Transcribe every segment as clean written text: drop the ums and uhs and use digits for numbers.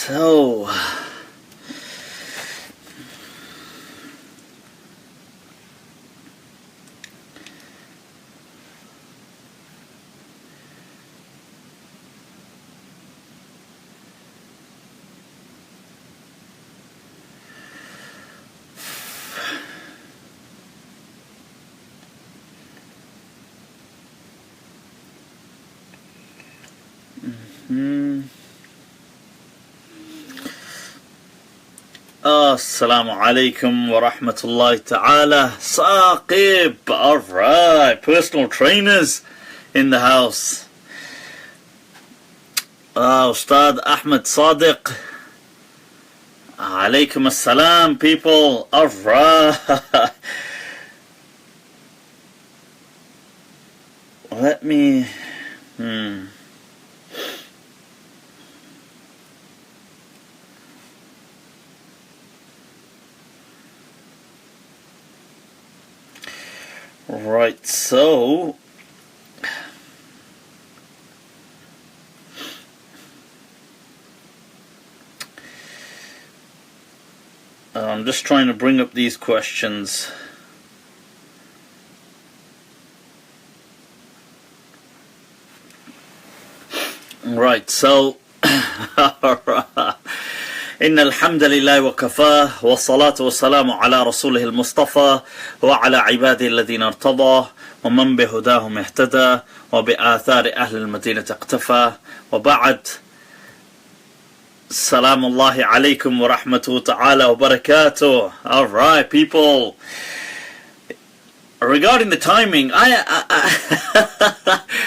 So, Assalamu alaikum wa rahmatullahi ta'ala. Saqib. Alright, personal trainers in the house. Ustad Ahmed Sadiq. Alaikum assalam, people. Alright. Let me... Right, so I'm just trying to bring up these questions. Right, so إن الحمد لله وكفاه والصلاة والسلام على رسوله المصطفى وعلى عباده الذين ارتضى ومن بهداهم اهتدى وبآثار أهل المدينة اقتفى وبعد السلام الله عليكم ورحمة تعالى وبركاته. Alright, people, regarding the timing, I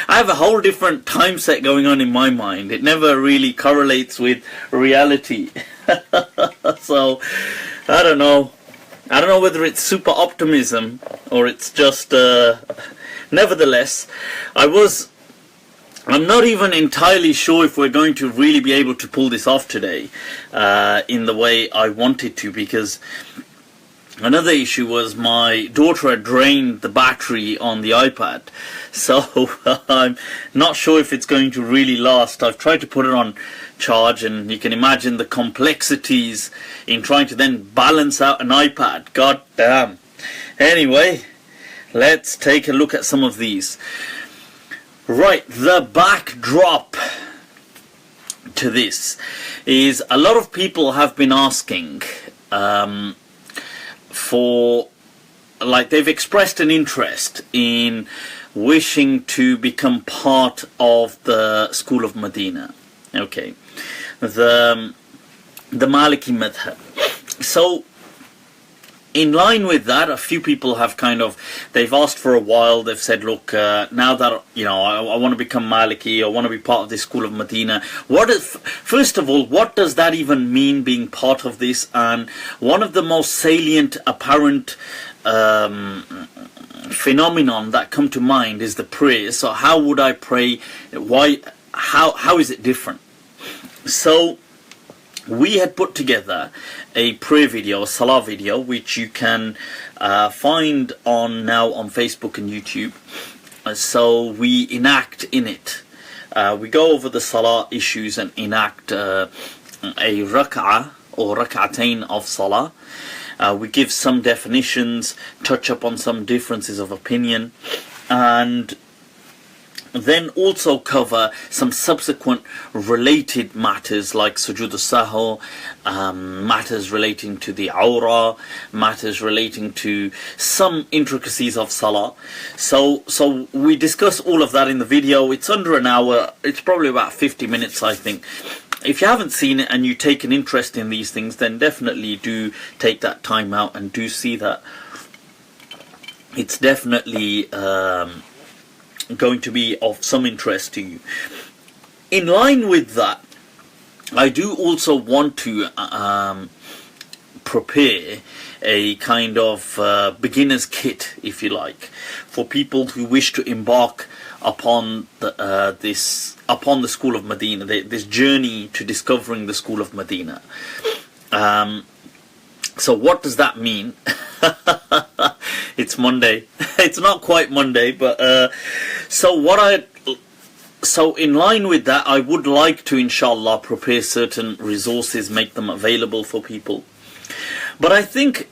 have a whole different time set going on in my mind. It never really correlates with reality. So I don't know whether it's super optimism or it's just nevertheless I'm not even entirely sure if we're going to really be able to pull this off today in the way I wanted to, because another issue was my daughter had drained the battery on the iPad, so I'm not sure if it's going to really last. I've tried to put it on charge, and you can imagine the complexities in trying to then balance out an iPad. God damn. Anyway, let's take a look at some of these. Right, the backdrop to this is a lot of people have been asking for, like, they've expressed an interest in wishing to become part of the school of Medina. Okay, the Maliki Madhhab. So in line with that, a few people have they've asked for a while. They've said, look, now that I want to become Maliki, I want to be part of this school of Medina. First of all, what does that even mean, being part of this? And one of the most salient apparent phenomenon that come to mind is the prayer. So how would I pray? Why? How is it different? So we had put together a prayer video, a salah video, which you can find now on Facebook and YouTube. So we enact in it. We go over the salah issues and enact a rak'ah or rak'atain of salah. We give some definitions, touch upon some differences of opinion, and then also cover some subsequent related matters like sujood al-sahw, matters relating to the awrah, matters relating to some intricacies of salah. So we discuss all of that in the video. It's under an hour. It's probably about 50 minutes, I think. If you haven't seen it and you take an interest in these things, then definitely do take that time out and do see that. It's definitely going to be of some interest to you. In line with that, I do also want to prepare a kind of beginner's kit, if you like, for people who wish to embark upon the school of Medina, this journey to discovering the school of Medina. So what does that mean? It's Monday. It's not quite Monday, but so what So in line with that, I would like to, inshallah, prepare certain resources, make them available for people. But I think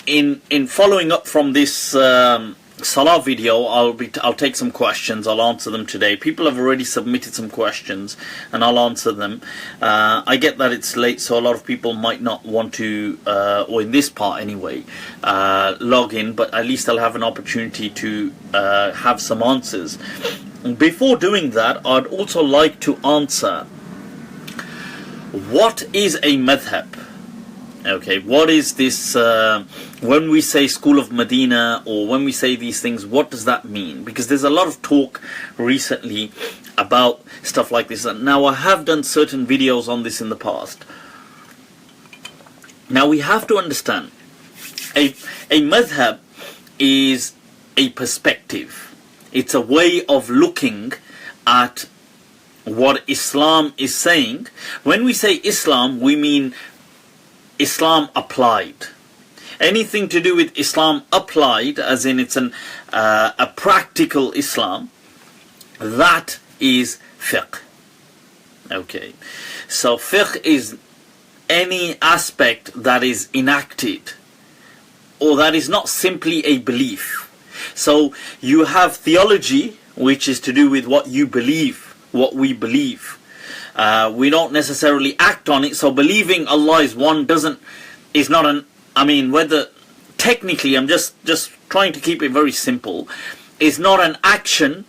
in following up from this Salah video, I'll take some questions. I'll answer them today. People have already submitted some questions, and I'll answer them. I get that it's late, so a lot of people might not want to, or in this part anyway, log in. But at least I'll have an opportunity to have some answers. Before doing that, I'd also like to answer, what is a madhhab? Okay, what is this, when we say School of Medina, or when we say these things, what does that mean? Because there's a lot of talk recently about stuff like this. Now, I have done certain videos on this in the past. Now, we have to understand, a madhhab is a perspective. It's a way of looking at what Islam is saying. When we say Islam, we mean Islam applied. Anything to do with Islam applied, as in it's a practical Islam, that is fiqh. Okay, so fiqh is any aspect that is enacted, or that is not simply a belief. So you have theology, which is to do with what you believe, what we believe. We don't necessarily act on it. So believing Allah is one is not an, I mean, whether technically, I'm just trying to keep it very simple, is not an action.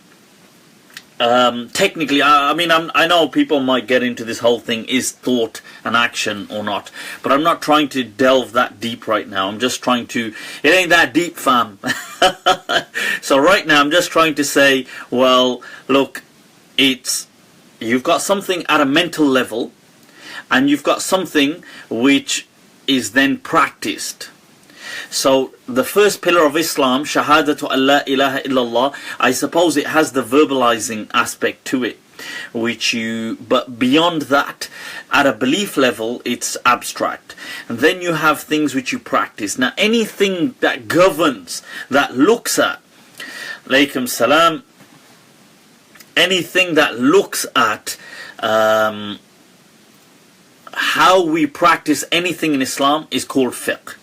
Technically, I mean, I know people might get into this whole thing, is thought an action or not, but I'm not trying to delve that deep right now. I'm just trying to, it ain't that deep, fam. So right now I'm just trying to say, well, look, you've got something at a mental level, and you've got something which is then practiced. So the first pillar of Islam, Shahadatu Allah ilaha illallah, I suppose it has the verbalizing aspect to it, but beyond that, at a belief level, it's abstract. And then you have things which you practice. Now, anything that governs, that looks at, alaykum salam, anything that looks at how we practice anything in Islam is called fiqh.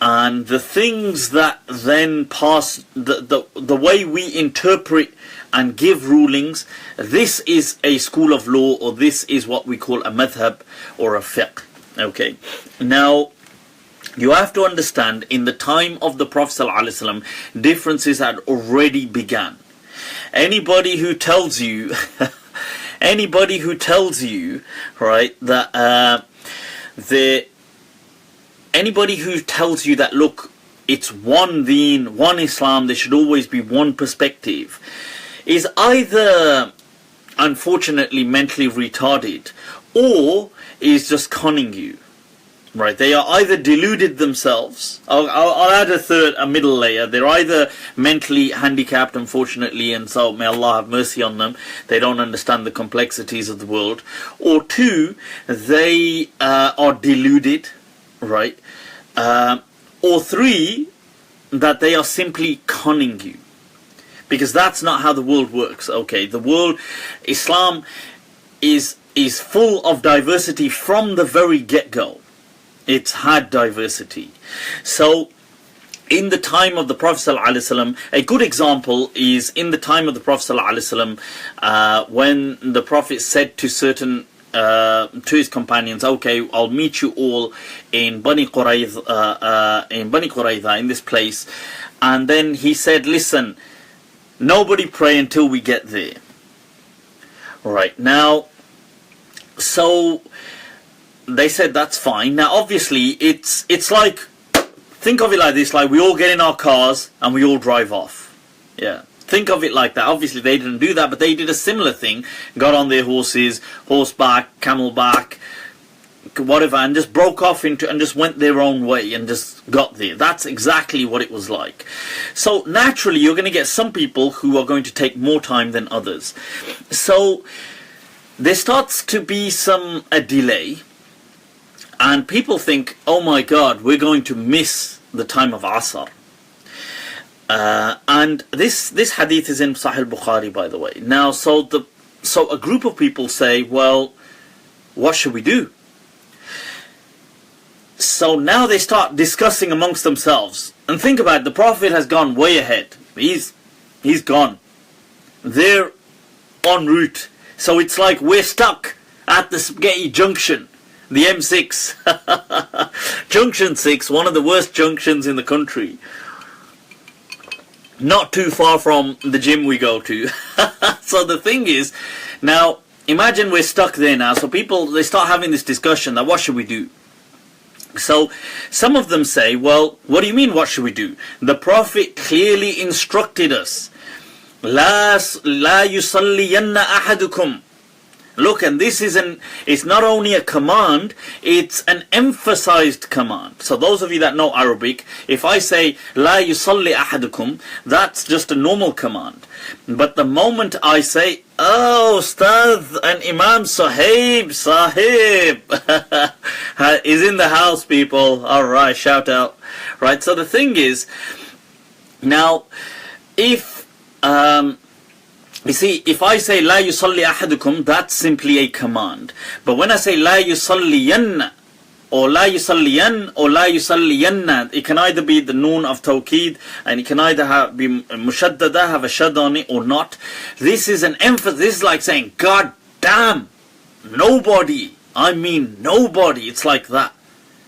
And the things that then pass, the way we interpret and give rulings, this is a school of law, or this is what we call a madhhab or a fiqh. Okay, now you have to understand, in the time of the Prophet ﷺ, differences had already begun. Anybody who tells you right, that anybody who tells you that, look, it's one deen, one Islam, there should always be one perspective, is either unfortunately mentally retarded, or is just conning you. Right, they are either deluded themselves. I'll add a middle layer. They're either mentally handicapped, unfortunately, and so may Allah have mercy on them. They don't understand the complexities of the world. Or two, they are deluded, right? Or three, that they are simply conning you. Because that's not how the world works. Okay, the world, Islam is full of diversity from the very get-go. It's had diversity. So in the time of the Prophet ﷺ, a good example is in the time of the Prophet ﷺ, when the Prophet said to his companions, okay, I'll meet you all in Bani Qurayza, in this place. And then he said, listen, nobody pray until we get there. Right, now, so they said that's fine. Now obviously it's like, think of it like this, like we all get in our cars and we all drive off. Yeah, think of it like that. Obviously they didn't do that, but they did a similar thing, got on their horses, horseback, camelback, whatever, and just broke off and just went their own way and just got there. That's exactly what it was like. So naturally you're going to get some people who are going to take more time than others. So there starts to be a delay. And people think, oh my God, we're going to miss the time of Asr. And this hadith is in Sahih Bukhari, by the way. Now, so a group of people say, well, what should we do? So now they start discussing amongst themselves. And think about it, the Prophet has gone way ahead. He's gone. They're en route. So it's like we're stuck at the Spaghetti Junction, the M6. Junction 6, one of the worst junctions in the country. Not too far from the gym we go to. So the thing is, now imagine we're stuck there now. So people, they start having this discussion that what should we do? So some of them say, well, what do you mean what should we do? The Prophet clearly instructed us. La yusalliyanna ahadukum. Look, and this is it's not only a command, it's an emphasized command. So those of you that know Arabic, if I say La yusalli ahadukum, that's just a normal command. But the moment I say, oh, Ustadh and Imam Sahib is in the house, people. Alright, shout out. Right, so the thing is, now, if you see, if I say La yusalli ahadukum, that's simply a command. But when I say La yusalliyanna, or La yusalliyan, or La yusalliyanna, it can either be the noon of tawqeed, and it can either be mushaddada, have a shad on it, or not. This is an emphasis. This is like saying, God damn, nobody. I mean nobody. It's like that.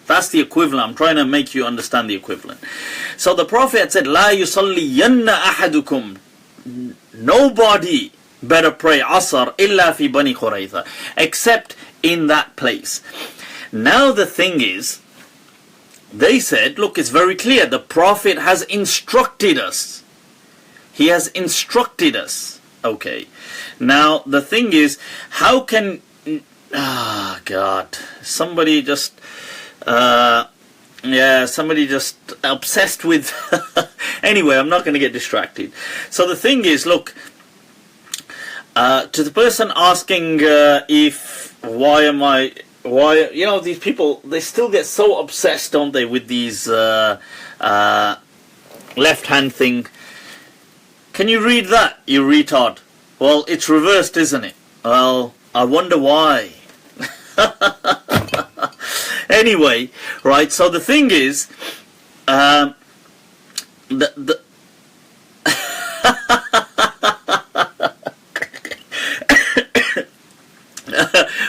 That's the equivalent. I'm trying to make you understand the equivalent. So the Prophet said, La yusalliyanna ahadukum. Nobody better pray Asr illa fi Bani Qurayza, except in that place. Now the thing is, they said, look, it's very clear. The Prophet has instructed us. He has instructed us. Okay. Now the thing is, how can... God. Somebody just... somebody just obsessed with... Anyway, I'm not going to get distracted. So the thing is, look, to the person asking why, you know, these people, they still get so obsessed, don't they, with these left-hand thing. Can you read that, you retard? Well, it's reversed, isn't it? Well, I wonder why. Anyway, right, so the thing is,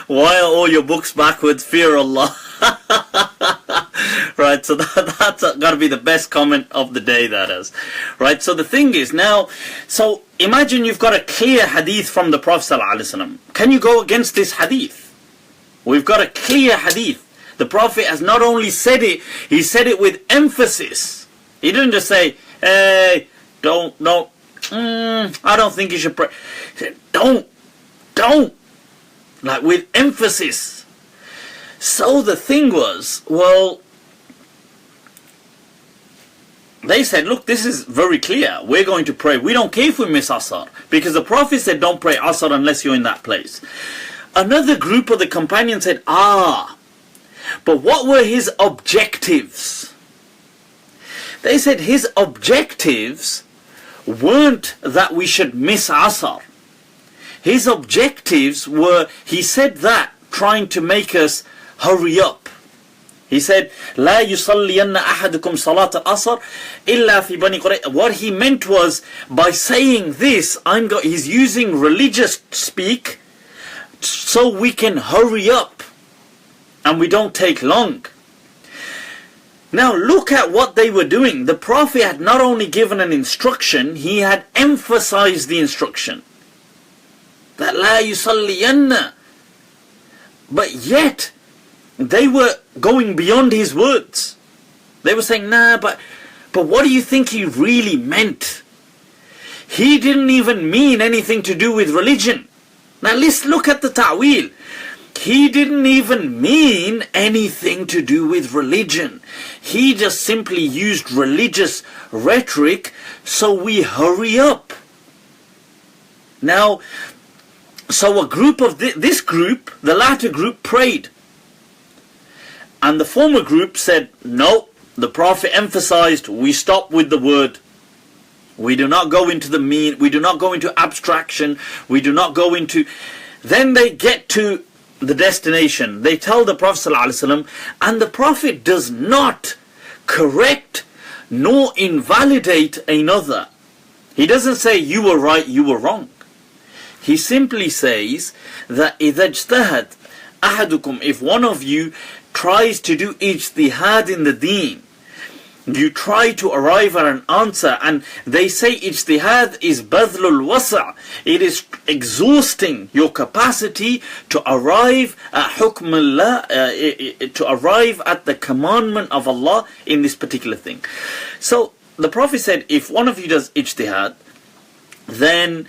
why are all your books backwards? Fear Allah. Right, so that's got to be the best comment of the day, that is. Right, so the thing is now, so imagine you've got a clear hadith from the Prophet ﷺ. Can you go against this hadith? We've got a clear hadith. The Prophet has not only said it, he said it with emphasis. He didn't just say, hey, don't, I don't think you should pray. He said, don't, like with emphasis. So the thing was, well, they said, look, this is very clear. We're going to pray. We don't care if we miss Asr, because the Prophet said, don't pray Asr unless you're in that place. Another group of the companions said, but what were his objectives? They said his objectives weren't that we should miss Asr. His objectives were, he said that, trying to make us hurry up. He said, La yusalliyanna ahadukum salat al-asr illa fi Bani Qurayza. What he meant was, by saying this, he's using religious speak so we can hurry up and we don't take long. Now look at what they were doing. The Prophet had not only given an instruction, he had emphasized the instruction. That La yusalliyanna. But yet, they were going beyond his words. They were saying, nah, but what do you think he really meant? He didn't even mean anything to do with religion. Now let's look at the ta'wil. He didn't even mean anything to do with religion. He just simply used religious rhetoric so we hurry up. Now, so a group of this group, the latter group, prayed. And the former group said, no, the Prophet emphasized, we stop with the word. We do not go into the mean. We do not go into abstraction. We do not go into... Then they get to the destination. They tell the Prophet ﷺ, and the Prophet does not correct nor invalidate another. He doesn't say you were right, you were wrong. He simply says that إِذَا اجْتَهَدْ أَحَدُكُمْ, if one of you tries to do ijtihad in the deen, you try to arrive at an answer, and they say ijtihad is badlul wasa', it is exhausting your capacity to arrive at hukm Allah, to arrive at the commandment of Allah in this particular thing. So the Prophet said, if one of you does ijtihad, then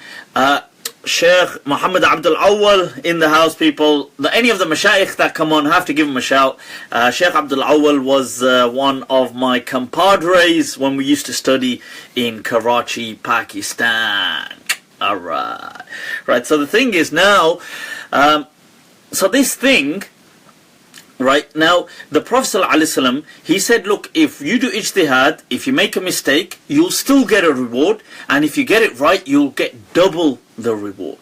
Sheikh Muhammad Abdul Awwal in the house, people, any of the mashayikh that come on, have to give him a shout. Sheikh Abdul Awwal was one of my compadres when we used to study in Karachi, Pakistan. Alright. Right, so the thing is now, so this thing, right, now the Prophet ﷺ, he said, look, if you do ijtihad, if you make a mistake, you'll still get a reward, and if you get it right, you'll get double the reward.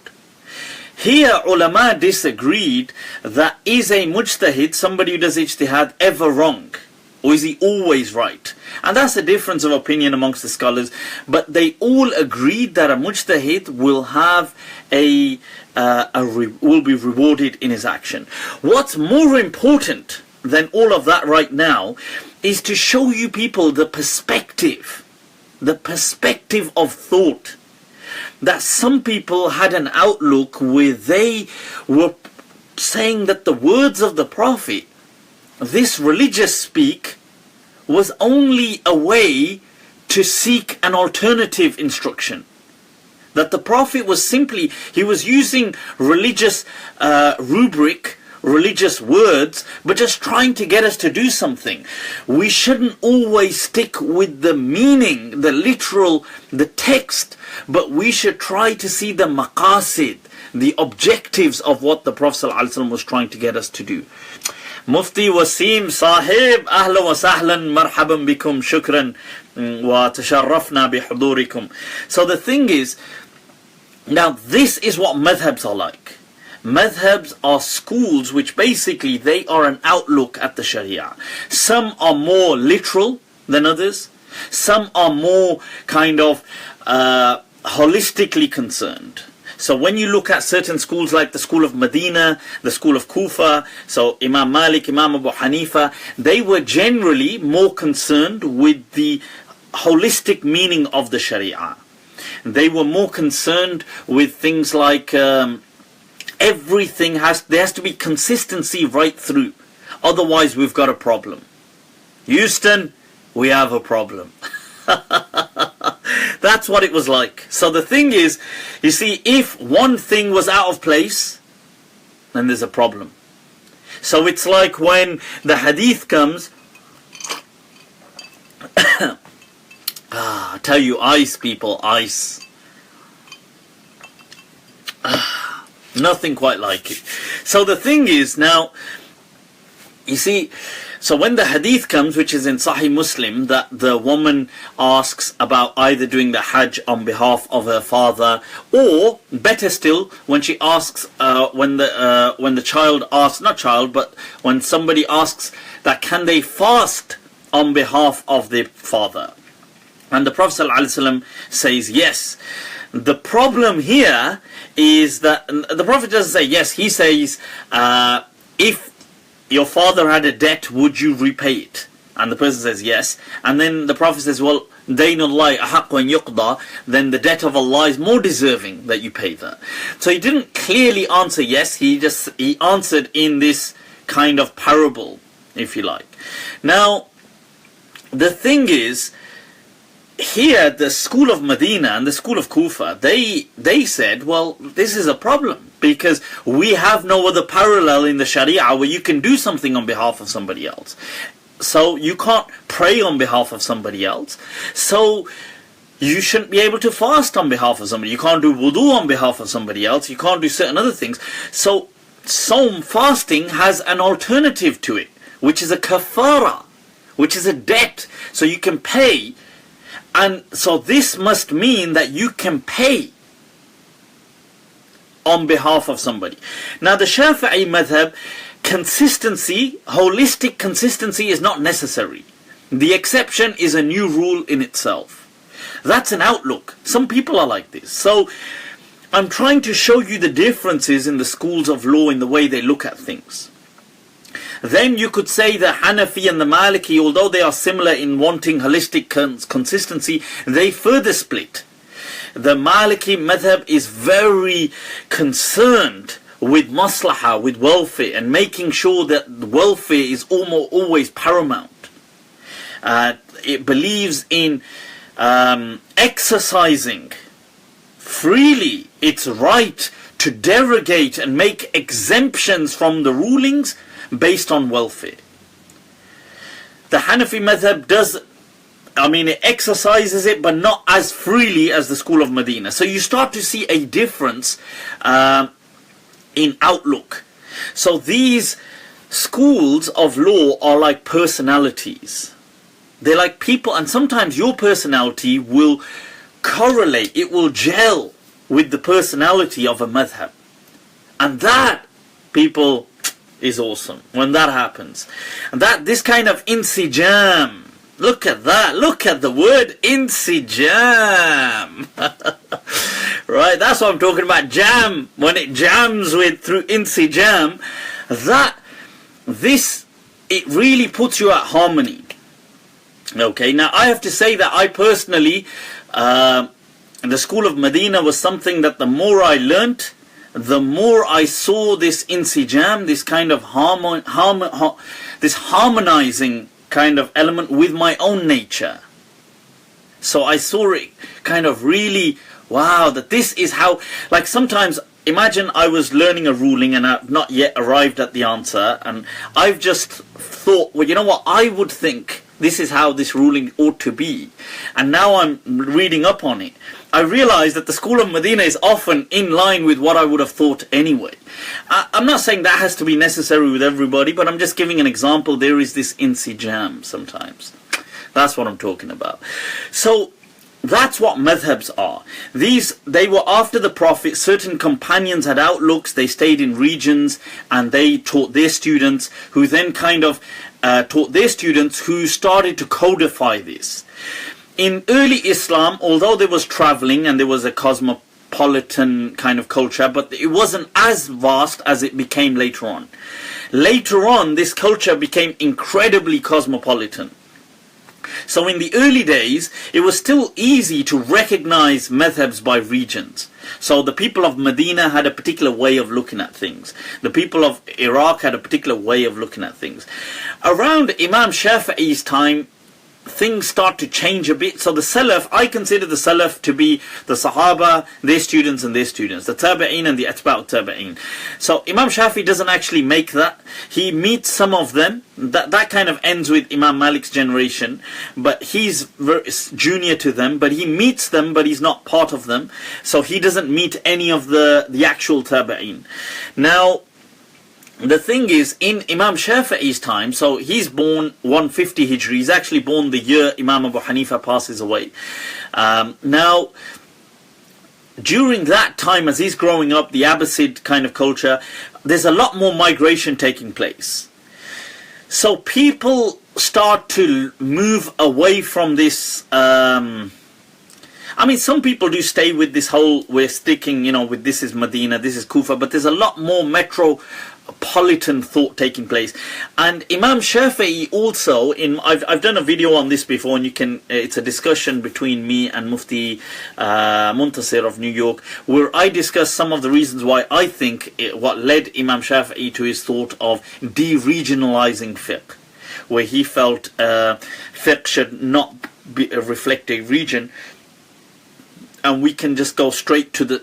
Here ulama disagreed that is a mujtahid, somebody who does ijtihad, ever wrong, or is he always right? And that's a difference of opinion amongst the scholars, but they all agreed that a mujtahid will have will be rewarded in his action. What's more important than all of that right now is to show you people the perspective of thought. That some people had an outlook where they were saying that the words of the Prophet, this religious speak, was only a way to seek an alternative instruction. That the Prophet was simply, he was using religious rubric, religious words, but just trying to get us to do something. We shouldn't always stick with the meaning, the literal, the text, but we should try to see the maqasid, the objectives of what the Prophet ﷺ was trying to get us to do. Mufti Wasim Sahib, ahlan wa sahlan, marhaban bikum, shukran wa tasharrafna bihudurikum. So the thing is, now this is what madhabs are like. Madhabs are schools which basically they are an outlook at the Sharia. Some are more literal than others. Some are more kind of holistically concerned. So when you look at certain schools like the school of Medina, the school of Kufa, so Imam Malik, Imam Abu Hanifa, they were generally more concerned with the holistic meaning of the Sharia. They were more concerned with things like everything there has to be consistency right through. Otherwise we've got a problem. Houston, we have a problem. That's what it was like. So the thing is, you see, if one thing was out of place, then there's a problem. So it's like when the hadith comes, I tell you, ice, people, ice. Nothing quite like it. So the thing is now, you see, so when the hadith comes, which is in Sahih Muslim, that the woman asks about either doing the Hajj on behalf of her father, or better still, when she asks, when the child asks, not child, but when somebody asks that can they fast on behalf of the father, and the Prophet ﷺ says yes. The problem here is that the Prophet doesn't say yes. He says, if your father had a debt, would you repay it? And the person says yes. And then the Prophet says, well, Daynullahi ahaqqu an yuqda, then the debt of Allah is more deserving that you pay that. So he didn't clearly answer yes. He answered in this kind of parable, if you like. Now, the thing is, here the school of Medina and the school of Kufa, they said, well, this is a problem because we have no other parallel in the Sharia where you can do something on behalf of somebody else. So you can't pray on behalf of somebody else. So you shouldn't be able to fast on behalf of somebody. You can't do wudu on behalf of somebody else. You can't do certain other things. So Sawm, fasting, has an alternative to it, which is a kafara, which is a debt. So you can pay. And so this must mean that you can pay on behalf of somebody. Now the Shafi'i madhab, consistency, holistic consistency is not necessary. The exception is a new rule in itself. That's an outlook. Some people are like this. So I'm trying to show you the differences in the schools of law in the way they look at things. Then you could say the Hanafi and the Maliki, although they are similar in wanting holistic consistency, they further split. The Maliki madhab is very concerned with maslahah, with welfare, and making sure that welfare is always paramount. It believes in exercising freely its right to derogate and make exemptions from the rulings based on welfare. The Hanafi madhab it exercises it, but not as freely as the school of Medina. So you start to see a difference in outlook. So these schools of law are like personalities. They're like people, and sometimes your personality will correlate, it will gel with the personality of a madhab. And that, people, is awesome when that happens. And this kind of insijam, look at that, look at the word insijam. Right, that's what I'm talking about, jam, when it jams through insijam, it really puts you at harmony. Okay, now I have to say that I personally, the school of Medina was something that the more I learnt, the more I saw this insijam, this kind of this harmonizing kind of element with my own nature. So I saw it kind of really, wow, that this is how, like sometimes, imagine I was learning a ruling and I've not yet arrived at the answer, and I've just thought, well, you know what, I would think this is how this ruling ought to be. And now I'm reading up on it. I realize that the school of Medina is often in line with what I would have thought anyway. I'm not saying that has to be necessary with everybody, but I'm just giving an example. There is this insijam sometimes. That's what I'm talking about. So that's what madhabs are. They were after the Prophet. Certain companions had outlooks. They stayed in regions and they taught their students, who then kind of taught their students, who started to codify this. In early Islam, although there was traveling and there was a cosmopolitan kind of culture, but it wasn't as vast as it became later on. Later on, this culture became incredibly cosmopolitan. So in the early days, it was still easy to recognize madhabs by regions. So the people of Medina had a particular way of looking at things. The people of Iraq had a particular way of looking at things. Around Imam Shafi'i's time, things start to change a bit. So the Salaf, I consider the Salaf to be the Sahaba, their students and their students, the Tabi'een and the Atba'ut Tabi'een. So Imam Shafi doesn't actually make that. He meets some of them. That kind of ends with Imam Malik's generation, but he's very junior to them, but he meets them, but he's not part of them. So he doesn't meet any of the actual Tabi'een. Now, the thing is, in Imam Shafi'i's time, so he's born 150 Hijri, he's actually born the year Imam Abu Hanifa passes away. Now, during that time, as he's growing up, the Abbasid kind of culture, there's a lot more migration taking place. So people start to move away from this. Some people do stay with this whole, we're sticking, with this is Medina, this is Kufa, but there's a lot more metropolitan thought taking place. And Imam Shafi'i also, I've done a video on this before, and it's a discussion between me and Mufti Muntasir of New York, where I discuss some of the reasons why I think what led Imam Shafi'i to his thought of de-regionalizing fiqh, where he felt fiqh should not reflect a region, and we can just go straight to the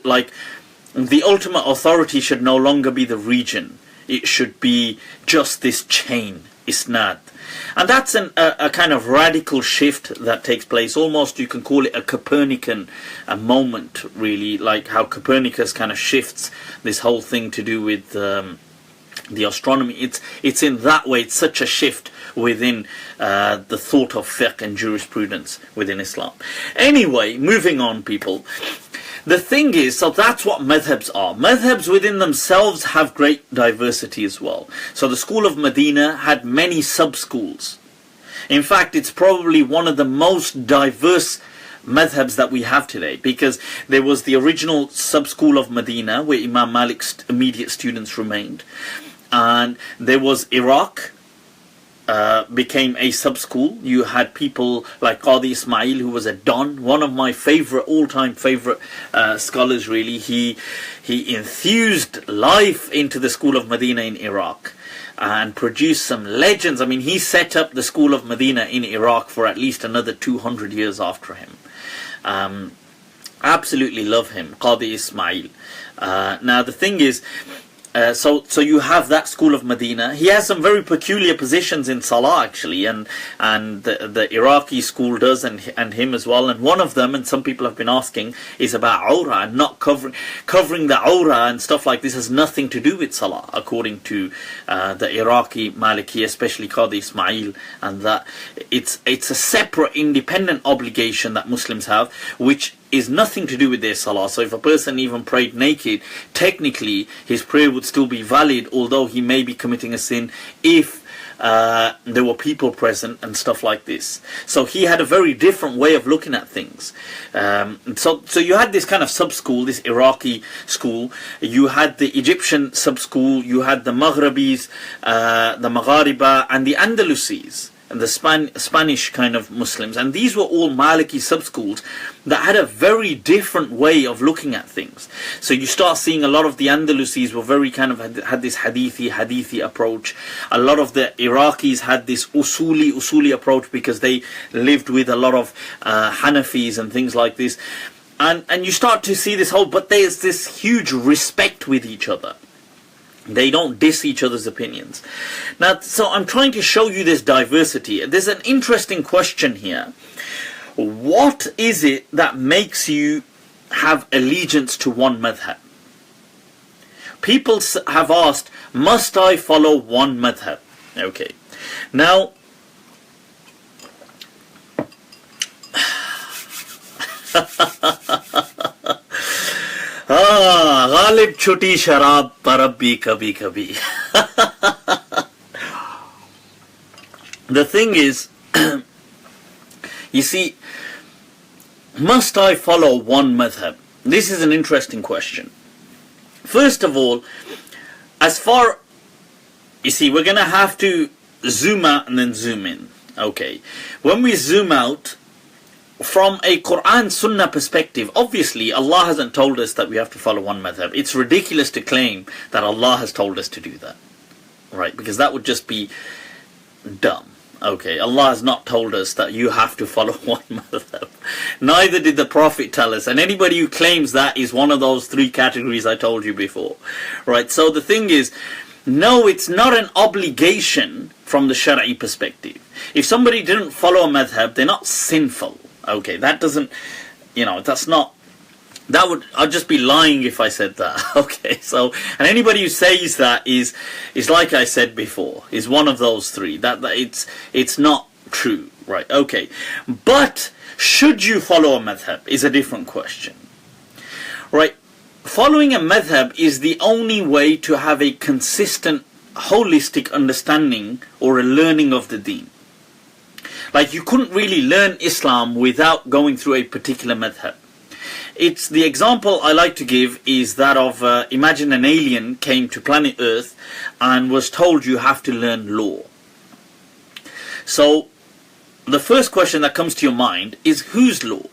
ultimate authority should no longer be the region. It should be just this chain, isnad. And that's a kind of radical shift that takes place. Almost you can call it a Copernican moment, really, like how Copernicus kind of shifts this whole thing to do with the astronomy. It's in that way, it's such a shift within the thought of fiqh and jurisprudence within Islam. Anyway, moving on, people. The thing is, so that's what madhabs are. Madhabs within themselves have great diversity as well. So the school of Medina had many sub-schools. In fact, it's probably one of the most diverse madhabs that we have today, because there was the original sub-school of Medina where Imam Malik's immediate students remained, and there was Iraq, became a sub-school. You had people like Qadi Ismail, who was a Don, one of my all-time favorite scholars really. He infused life into the school of Medina in Iraq and produced some legends. I mean, he set up the school of Medina in Iraq for at least another 200 years after him. Absolutely love him, Qadi Ismail. Now the thing is, so you have that school of Medina. He has some very peculiar positions in Salah actually, and the Iraqi school does, and him as well. And one of them, and some people have been asking, is about awra, and not covering the awra and stuff like this has nothing to do with Salah, according to the Iraqi Maliki, especially Qadi Ismail, and that it's a separate independent obligation that Muslims have, which is nothing to do with their salah. So if a person even prayed naked, technically his prayer would still be valid, although he may be committing a sin if there were people present and stuff like this. So he had a very different way of looking at things. So you had this kind of sub-school, this Iraqi school. You had the Egyptian sub-school. You had the Maghribis, the Maghariba, and the Andalusis, and the Spanish kind of Muslims. And these were all Maliki sub-schools that had a very different way of looking at things. So you start seeing a lot of the Andalusis were very kind of had this hadithi approach. A lot of the Iraqis had this usuli approach, because they lived with a lot of Hanafis and things like this. And you start to see this whole, but there's this huge respect with each other. They don't diss each other's opinions. Now, so I'm trying to show you this diversity. There's an interesting question here. What is it that makes you have allegiance to one madhab? People have asked, must I follow one madhab? Okay. Now, Ghalib chuti sharab parab bhi kabhi kabhi. The thing is, you see, must I follow one madhab? This is an interesting question. First of all, you see, we're going to have to zoom out and then zoom in. Okay. When we zoom out, from a Quran Sunnah perspective, obviously Allah hasn't told us that we have to follow one madhab. It's ridiculous to claim that Allah has told us to do that, right? Because that would just be dumb. Okay, Allah has not told us that you have to follow one madhab. Neither did the Prophet tell us. And anybody who claims that is one of those three categories I told you before, right? So the thing is, no, it's not an obligation from the Shari'i perspective. If somebody didn't follow a madhab, they're not sinful. Okay, that doesn't, that's not, I'd just be lying if I said that. Okay, so, and anybody who says that is like I said before, is one of those three. That it's not true, right? Okay, but should you follow a madhab is a different question, right? Following a madhab is the only way to have a consistent, holistic understanding or a learning of the deen. Like, you couldn't really learn Islam without going through a particular madhab. It's the example I like to give is that of imagine an alien came to planet Earth and was told you have to learn law. So the first question that comes to your mind is, whose law?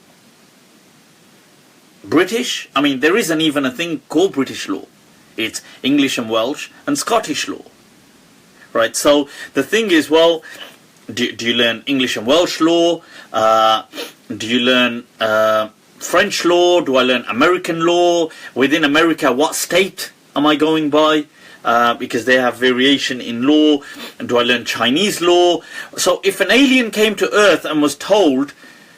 British? I mean, there isn't even a thing called British law. It's English and Welsh and Scottish law, right? So the thing is, well, do you learn English and Welsh law? Do you learn French law? Do I learn American law? Within America, what state am I going by? Because they have variation in law. And do I learn Chinese law? So if an alien came to Earth and was told,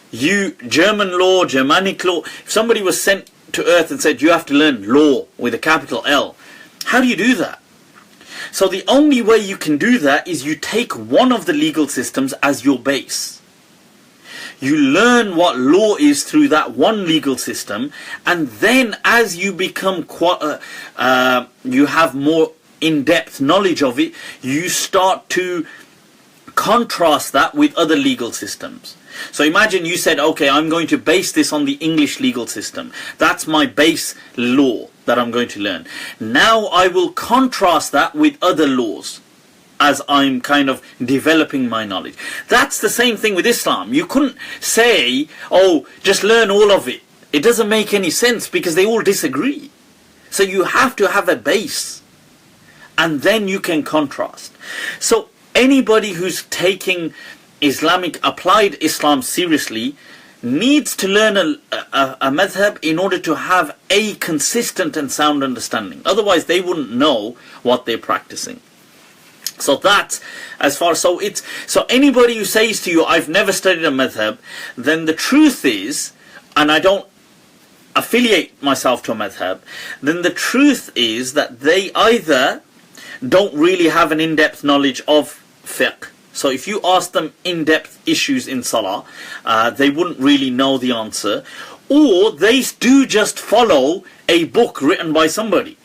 you, German law, Germanic law, if somebody was sent to Earth and said, you have to learn law with a capital L, how do you do that? So the only way you can do that is you take one of the legal systems as your base. You learn what law is through that one legal system, and then as you become you have more in-depth knowledge of it, you start to contrast that with other legal systems. So imagine you said, okay, I'm going to base this on the English legal system. That's my base law that I'm going to learn. Now I will contrast that with other laws as I'm kind of developing my knowledge. That's the same thing with Islam. You couldn't say, oh, just learn all of it. It doesn't make any sense because they all disagree. So you have to have a base, and then you can contrast. So anybody who's taking Islamic, applied Islam seriously, needs to learn a madhhab in order to have a consistent and sound understanding. Otherwise they wouldn't know what they're practicing. So that's as far, so anybody who says to you, I've never studied a madhhab, then the truth is, and I don't affiliate myself to a madhhab, then the truth is that they either don't really have an in-depth knowledge of fiqh. So if you ask them in-depth issues in salah, they wouldn't really know the answer, or they do just follow a book written by somebody.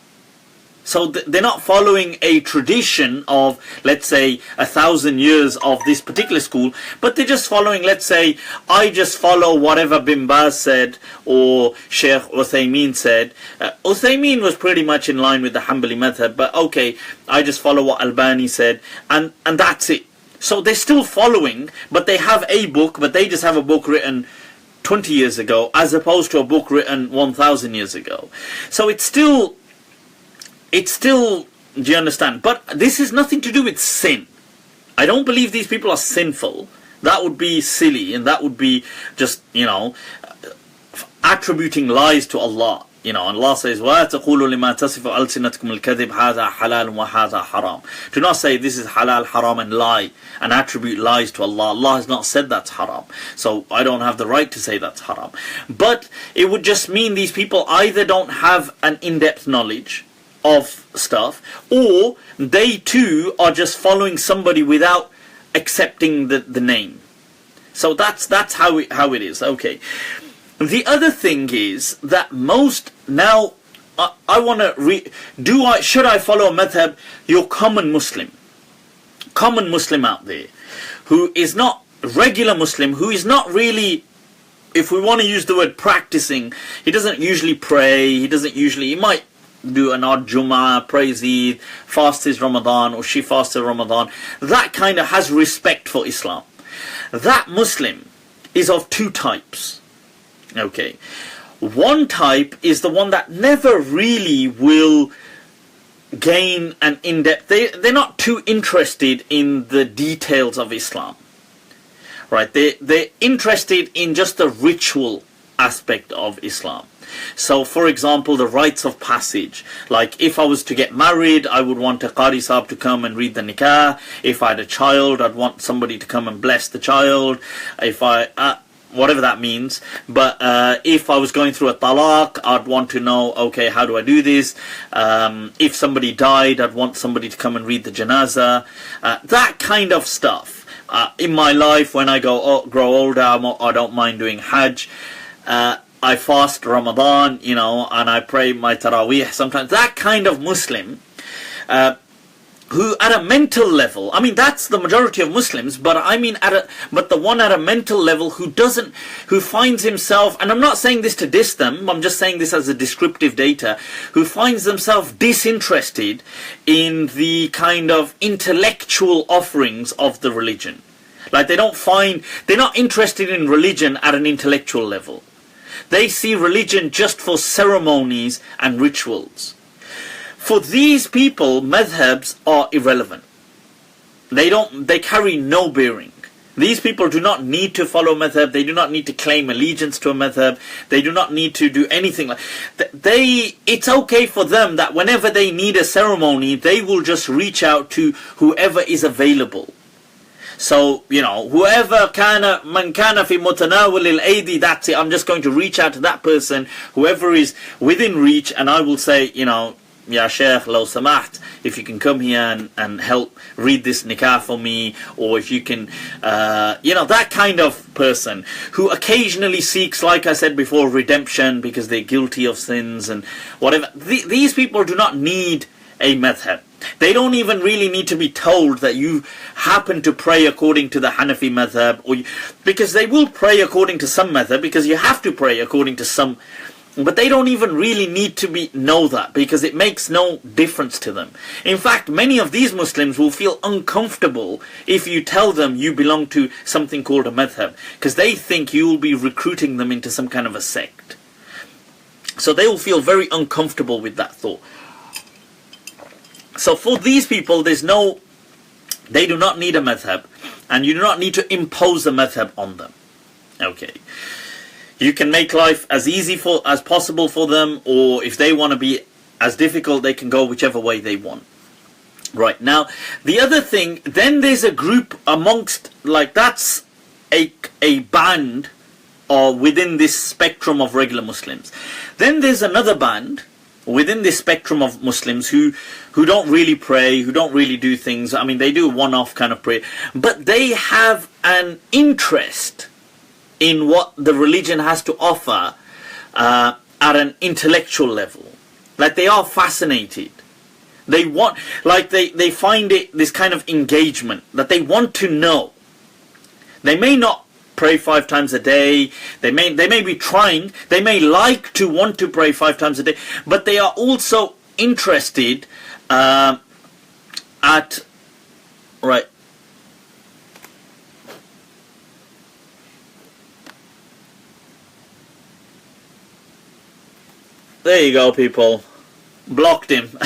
So they're not following a tradition of, let's say, 1,000 years of this particular school, but they're just following, let's say, I just follow whatever Bin Baz said or Sheikh Uthaymeen said. Uthaymeen was pretty much in line with the Hanbali madhhab, but okay, I just follow what Albani said, and that's it. So they're still following, but they have a book, but they just have a book written 20 years ago, as opposed to a book written 1,000 years ago. So it's still, do you understand? But this is nothing to do with sin. I don't believe these people are sinful. That would be silly, and that would be just, attributing lies to Allah. And Allah says, وَلَا تَقُولُوا لِمَا تَصِفُ أَلْسِنَتْكُمُ الْكَذِبَ هَذَا حَلَالٌ وَهَذَا حَرَامٌ. Do not say this is halal, haram, and lie, and attribute lies to Allah. Allah has not said that's haram. So I don't have the right to say that's haram. But it would just mean these people either don't have an in-depth knowledge of stuff, or they too are just following somebody without accepting the name. So that's how it is. Okay. The other thing is that most now, I want to should I follow a madhhab? Your common Muslim out there, who is not regular Muslim, who is not really, if we want to use the word practicing, he doesn't usually pray. He might do an odd Jummah, prays Eid, fasts his Ramadan, or she fasts her Ramadan. That kind of has respect for Islam. That Muslim is of two types. Okay, one type is the one that never really will gain an in-depth, they're not too interested in the details of Islam, right? They're interested in just the ritual aspect of Islam. So for example, the rites of passage, like if I was to get married, I would want a Qari Sahib to come and read the nikah. If I had a child, I'd want somebody to come and bless the child. If whatever that means. But if I was going through a talaq, I'd want to know, okay, how do I do this? If somebody died, I'd want somebody to come and read the janazah. That kind of stuff. In my life, when I grow older, I don't mind doing Hajj. I fast Ramadan, and I pray my Taraweeh sometimes. That kind of Muslim, who at a mental level, I mean that's the majority of Muslims, but I mean but the one at a mental level who finds himself, and I'm not saying this to diss them, I'm just saying this as a descriptive data, who finds themselves disinterested in the kind of intellectual offerings of the religion. Like they're not interested in religion at an intellectual level. They see religion just for ceremonies and rituals. For these people, madhabs are irrelevant. They carry no bearing. These people do not need to follow madhab. They do not need to claim allegiance to a madhab. They do not need to do anything like it's okay for them that whenever they need a ceremony, they will just reach out to whoever is available. So, whoever man kana fi mutanawil al-aidi, that's it. I'm just going to reach out to that person, whoever is within reach, and I will say, Ya Sheikh, law samaht, if you can come here and help read this nikah for me, or if you can, that kind of person who occasionally seeks, like I said before, redemption because they're guilty of sins and whatever. These people do not need a madhab. They don't even really need to be told that you happen to pray according to the Hanafi madhab, because they will pray according to some madhab, because you have to pray according to some. But they don't even really need to know that, because it makes no difference to them. In fact, many of these Muslims will feel uncomfortable if you tell them you belong to something called a madhab, because they think you will be recruiting them into some kind of a sect. So they will feel very uncomfortable with that thought. So for these people, they do not need a madhab, and you do not need to impose a madhab on them. Okay. You can make life as easy as possible for them, or if they want to be as difficult, they can go whichever way they want. Right, now, the other thing, then there's a group amongst, that's a band or within this spectrum of regular Muslims. Then there's another band within this spectrum of Muslims who don't really pray, who don't really do things. I mean, they do one-off kind of prayer, but they have an interest in what the religion has to offer at an intellectual level. Like, they are fascinated. They want, they find it this kind of engagement that they want to know. They may not pray 5 times a day. They may be trying. They may like to want to pray 5 times a day, but they are also interested right. There you go, people. Blocked him.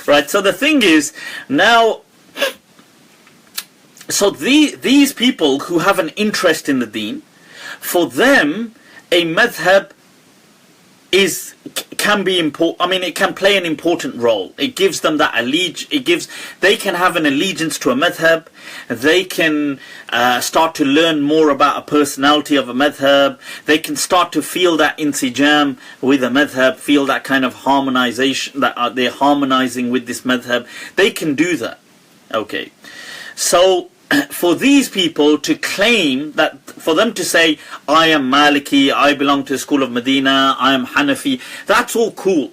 Right, so the thing is, now, so these people who have an interest in the deen, for them, a madhab can be important. I mean, it can play an important role. It gives them that they can have an allegiance to a madhab. They can start to learn more about a personality of a madhab. They can start to feel that insijam with a madhab, feel that kind of harmonization, that they're harmonizing with this madhab. They can do that. Okay. So, for these people to claim that, for them to say, I am Maliki, I belong to the school of Medina, I am Hanafi, that's all cool.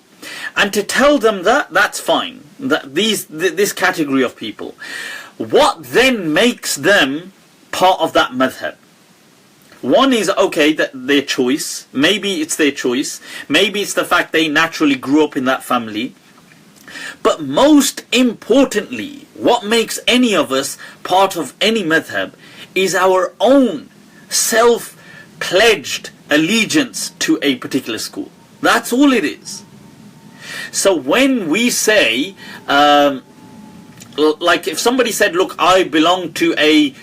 And to tell them that's fine. That this category of people. What then makes them part of that madhab? One is, okay, that their choice. Maybe it's their choice. Maybe it's the fact they naturally grew up in that family. But most importantly, what makes any of us part of any madhab is our own self-pledged allegiance to a particular school. That's all it is. So when we say, like if somebody said, look, I belong to I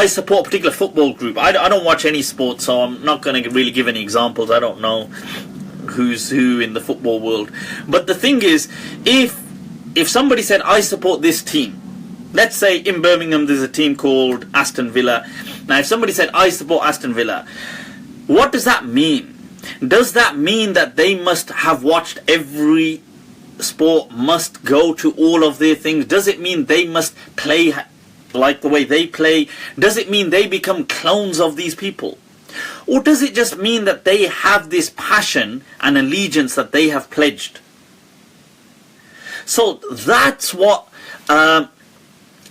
support a particular football group. I don't watch any sport, so I'm not going to really give any examples. I don't know who's who in the football world. But the thing is, if somebody said, I support this team, let's say in Birmingham there's a team called Aston Villa. Now if somebody said, I support Aston Villa, what does that mean? Does that mean that they must have watched every sport, must go to all of their things? Does it mean they must play like the way they play? Does it mean they become clones of these people? Or does it just mean that they have this passion and allegiance that they have pledged? So that's what,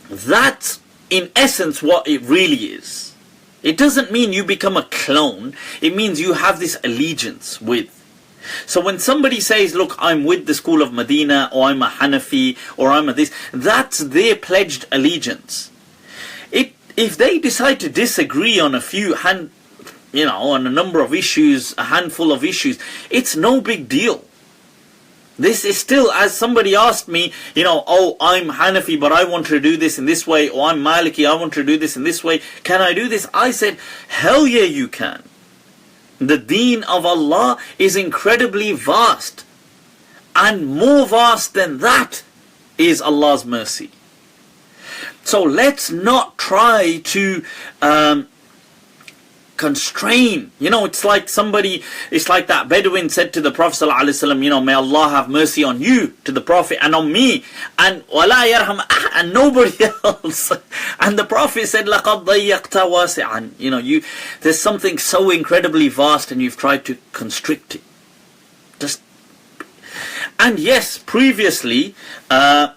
that's in essence what it really is. It doesn't mean you become a clone. It means you have this allegiance with. So when somebody says, look, I'm with the school of Medina, or I'm a Hanafi, or I'm a this, that's their pledged allegiance. If they decide to disagree on on a number of issues, a handful of issues, it's no big deal. This is still, as somebody asked me, oh, I'm Hanafi, but I want to do this in this way, or I'm Maliki, I want to do this in this way. Can I do this? I said, hell yeah, you can. The deen of Allah is incredibly vast. And more vast than that is Allah's mercy. So let's not try to constrain. It's like that Bedouin said to the Prophet ﷺ, may Allah have mercy on you, to the Prophet, and on me, and wala yarham and nobody else. And the Prophet said, laqad dayyaqta wasi'an. There's something so incredibly vast and you've tried to constrict it. And yes, previously, right,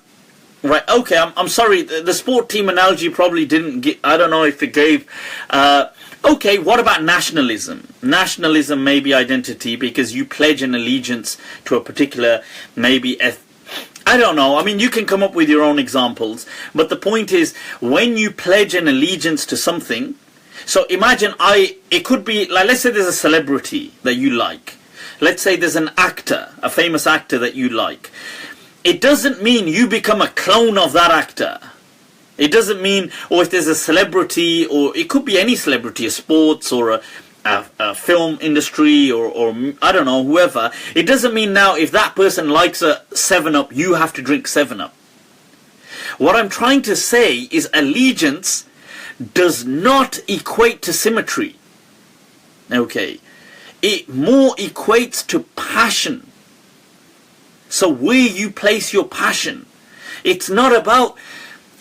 okay, I'm sorry, the sport team analogy probably didn't get, I don't know if it gave, okay, what about nationalism? Nationalism may be identity because you pledge an allegiance to a particular, maybe, I don't know, I mean, you can come up with your own examples, but the point is, when you pledge an allegiance to something, so imagine it could be, like, let's say there's a celebrity that you like. Let's say there's an actor, a famous actor that you like. It doesn't mean you become a clone of that actor. It doesn't mean, or if there's a celebrity, or it could be any celebrity, a sports or a film industry, or I don't know, whoever. It doesn't mean now if that person likes a 7-Up, you have to drink 7-Up. What I'm trying to say is allegiance does not equate to symmetry. Okay. It more equates to passion. So where you place your passion, it's not about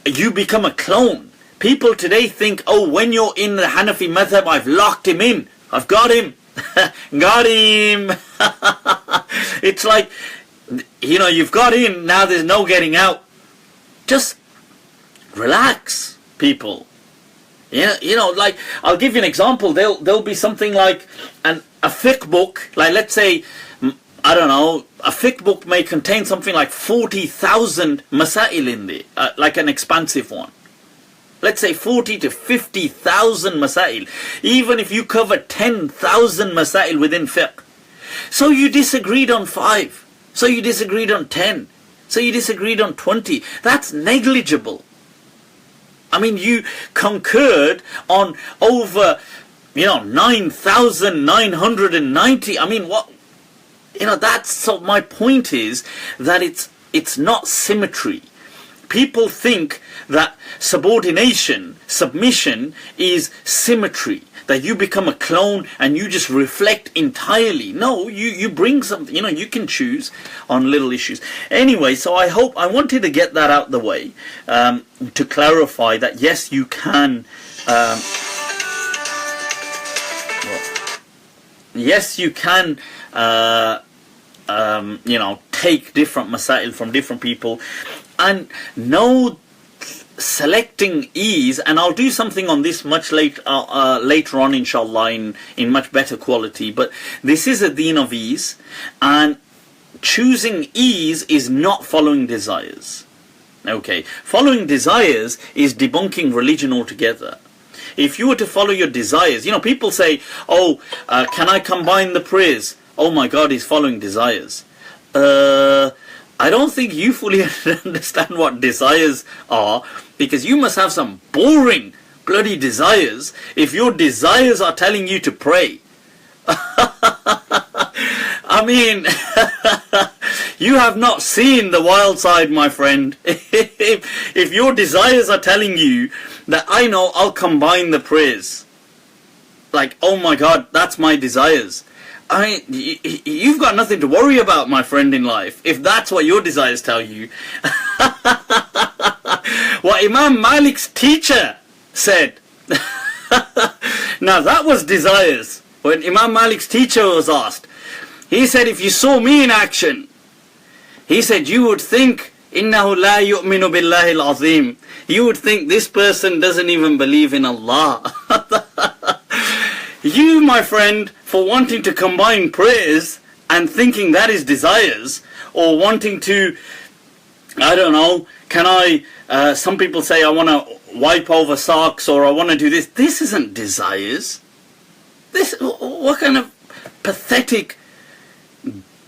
you become a clone. People today think, oh, when you're in the Hanafi Madhhab, I've locked him in. I've got him. Got him. It's like, you've got in, now there's no getting out. Just relax, people. Like, I'll give you an example. There'll be something like a fiqh book, like let's say, I don't know, a fiqh book may contain something like 40,000 masail in there, like an expansive one. Let's say 40 to 50,000 masail, even if you cover 10,000 masail within fiqh. So you disagreed on 5, so you disagreed on 10, so you disagreed on 20. That's negligible. I mean, you concurred on over, 9,990. I mean, what? That's, so my point is that it's not symmetry. People think that submission is symmetry, that you become a clone and you just reflect entirely. No, you bring something, you can choose on little issues. Anyway, so I wanted to get that out the way, to clarify that yes, you can, take different masail from different people, and no selecting ease. And I'll do something on this much later on, inshallah, in much better quality. But this is a deen of ease, and choosing ease is not following desires. Okay, following desires is debunking religion altogether. If you were to follow your desires, people say, oh, can I combine the prayers? Oh my God, he's following desires. I don't think you fully understand what desires are, because you must have some boring bloody desires if your desires are telling you to pray. I mean, you have not seen the wild side, my friend. If your desires are telling you that, I'll combine the prayers, like, oh my God, that's my desires. I mean, you've got nothing to worry about, my friend, in life, if that's what your desires tell you. What Imam Malik's teacher said. Now that was desires. When Imam Malik's teacher was asked, he said, if you saw me in action, he said, you would think, إِنَّهُ لَا يُؤْمِنُ بِاللَّهِ الْعَظِيمِ. You would think this person doesn't even believe in Allah. You, my friend, for wanting to combine prayers and thinking that is desires, or wanting to, I don't know, some people say I want to wipe over socks, or I want to do this. This isn't desires. What kind of pathetic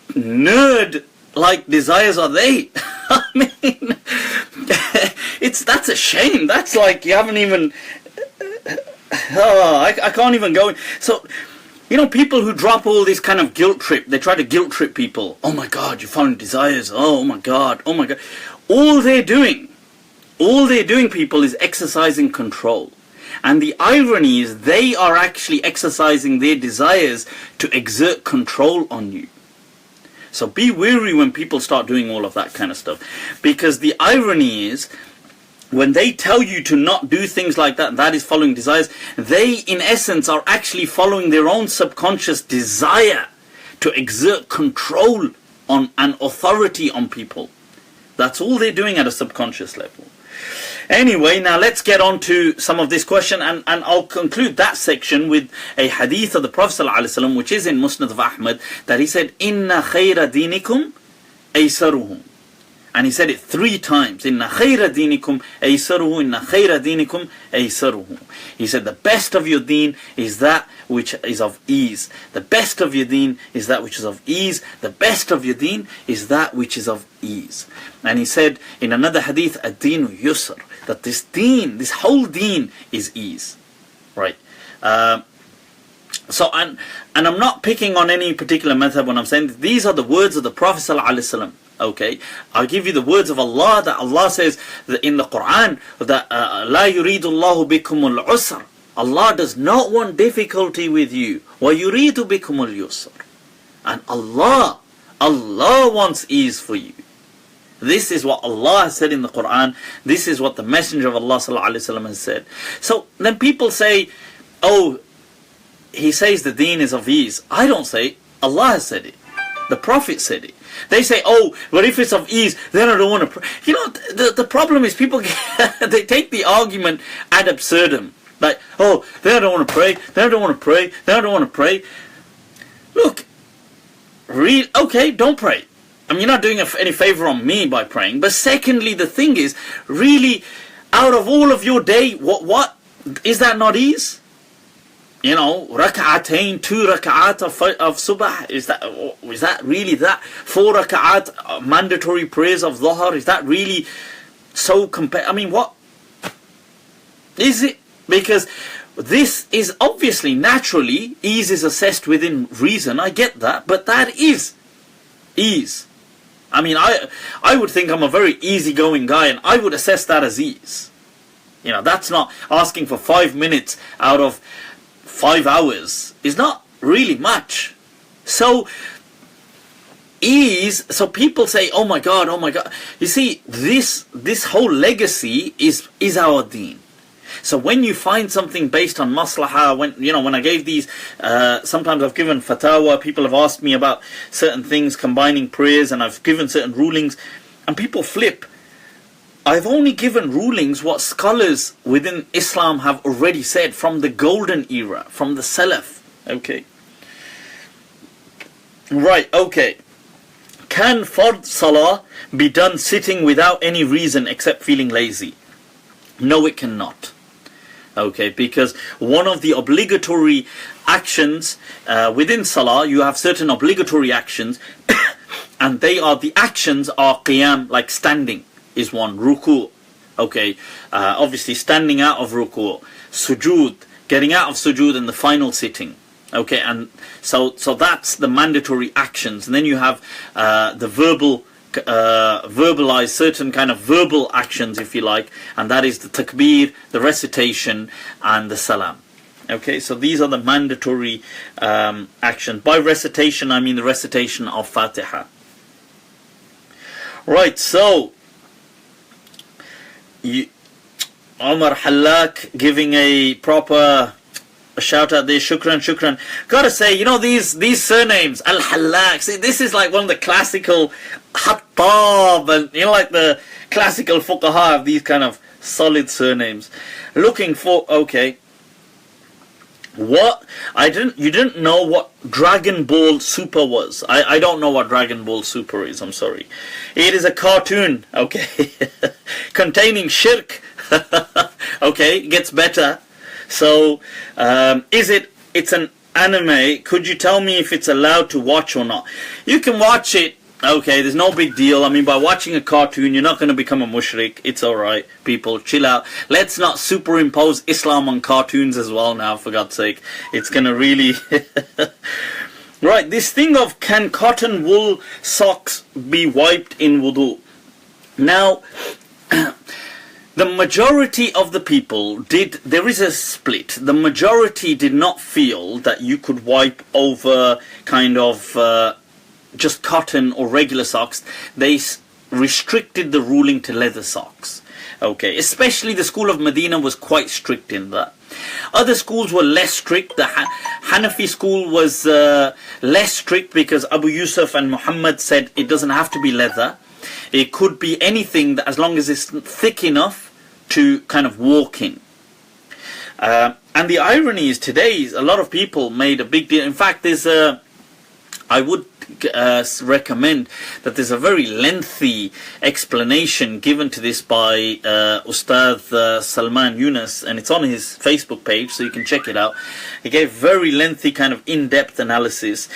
nerd-like desires are they? I mean, that's a shame. That's like you haven't even... I can't even go in. So, people who drop all this kind of guilt trip, they try to guilt trip people. Oh my God, you're following desires. Oh my God, oh my God. All they're doing, people, is exercising control. And the irony is they are actually exercising their desires to exert control on you. So be wary when people start doing all of that kind of stuff. Because the irony is, when they tell you to not do things like that, that is following desires, they in essence are actually following their own subconscious desire to exert control on and authority on people. That's all they're doing at a subconscious level. Anyway, now let's get on to some of this question, and I'll conclude that section with a hadith of the Prophet ﷺ, which is in Musnad of Ahmad, that he said, Inna khayra dinikum aysaruhum. And he said it 3 times. Inna khayra dinikum aysaruhu, inna khayra dinikum aysaruhu. He said the best of your deen is that which is of ease. The best of your deen is that which is of ease. The best of your deen is that which is of ease. And he said in another hadith, ad-deenu yusr, that this deen, this whole deen is ease. Right? So, and I'm not picking on any particular madhhab when I'm saying that these are the words of the Prophet ﷺ. Okay, I'll give you the words of Allah, that Allah says that in the Quran that لا يريد الله بكم العسر. Allah does not want difficulty with you. وَيُرِيدُ بِكُمُ الْيُسْرِ. And Allah wants ease for you. This is what Allah has said in the Quran. This is what the Messenger of Allah ﷺ has said. So then people say, oh, he says the deen is of ease. I don't say, Allah has said it. The Prophet said it. They say, oh, but if it's of ease, then I don't want to pray. You know, the problem is people, they take the argument ad absurdum. Like, oh, then I don't want to pray, then I don't want to pray, then I don't want to pray. Look, okay, don't pray. I mean, you're not doing any favor on me by praying. But secondly, the thing is, really, out of all of your day, what is that not ease? You know, rak'atain, 2 rak'at of subah, is that really that? 4 rak'at mandatory prayers of dhuhr, is that really so I mean, what is it? Because this is obviously, naturally, ease is assessed within reason, I get that, but that is ease. I mean, I would think I'm a very easygoing guy, and I would assess that as ease. You know, that's not asking for 5 minutes out of 5 hours, is not really much. So ease, so people say, oh my God. You see, this whole legacy is our deen. So when you find something based on maslahah, when I gave these, sometimes I've given fatwa, people have asked me about certain things, combining prayers, and I've given certain rulings, and people flip. I've only given rulings what scholars within Islam have already said from the golden era, from the Salaf. Okay. Right, okay. Can Fajr Salah be done sitting without any reason except feeling lazy? No, it cannot. Okay, because one of the obligatory actions within Salah, you have certain obligatory actions, and the actions are qiyam, like standing is one, ruku', okay, obviously standing out of ruku', sujood, getting out of sujood, and the final sitting, okay, and so that's the mandatory actions. And then you have the verbalize certain kind of verbal actions, if you like, and that is the takbir, the recitation, and the salam. Okay, so these are the mandatory actions. By recitation, I mean the recitation of Fatiha. Right, so Omar Halak giving a proper shout out there, shukran. Gotta say, you know, these surnames, Al-Halak, see, this is like one of the classical Hattab, and you know, like the classical fuqaha of these kind of solid surnames. Looking for, okay, what, you didn't know what Dragon Ball Super was. I don't know what Dragon Ball Super is, I'm sorry. It is a cartoon, okay, containing shirk. Okay, it gets better. So, it's an anime. Could you tell me if it's allowed to watch or not? You can watch it. Okay, there's no big deal. I mean, by watching a cartoon, you're not going to become a mushrik. It's alright, people, chill out. Let's not superimpose Islam on cartoons as well now, for God's sake. It's going to really... Right, this thing of can cotton wool socks be wiped in wudu? Now, the majority of the people there is a split. The majority did not feel that you could wipe over kind of just cotton or regular socks. They restricted the ruling to leather socks. Okay, especially the school of Medina was quite strict in that. Other schools were less strict. The Hanafi school was less strict because Abu Yusuf and Muhammad said it doesn't have to be leather. It could be anything that, as long as it's thick enough to kind of walk in. And the irony is today, a lot of people made a big deal. In fact, I would recommend that there's a very lengthy explanation given to this by Ustad Salman Yunus, and it's on his Facebook page, so you can check it out. He gave very lengthy kind of in-depth analysis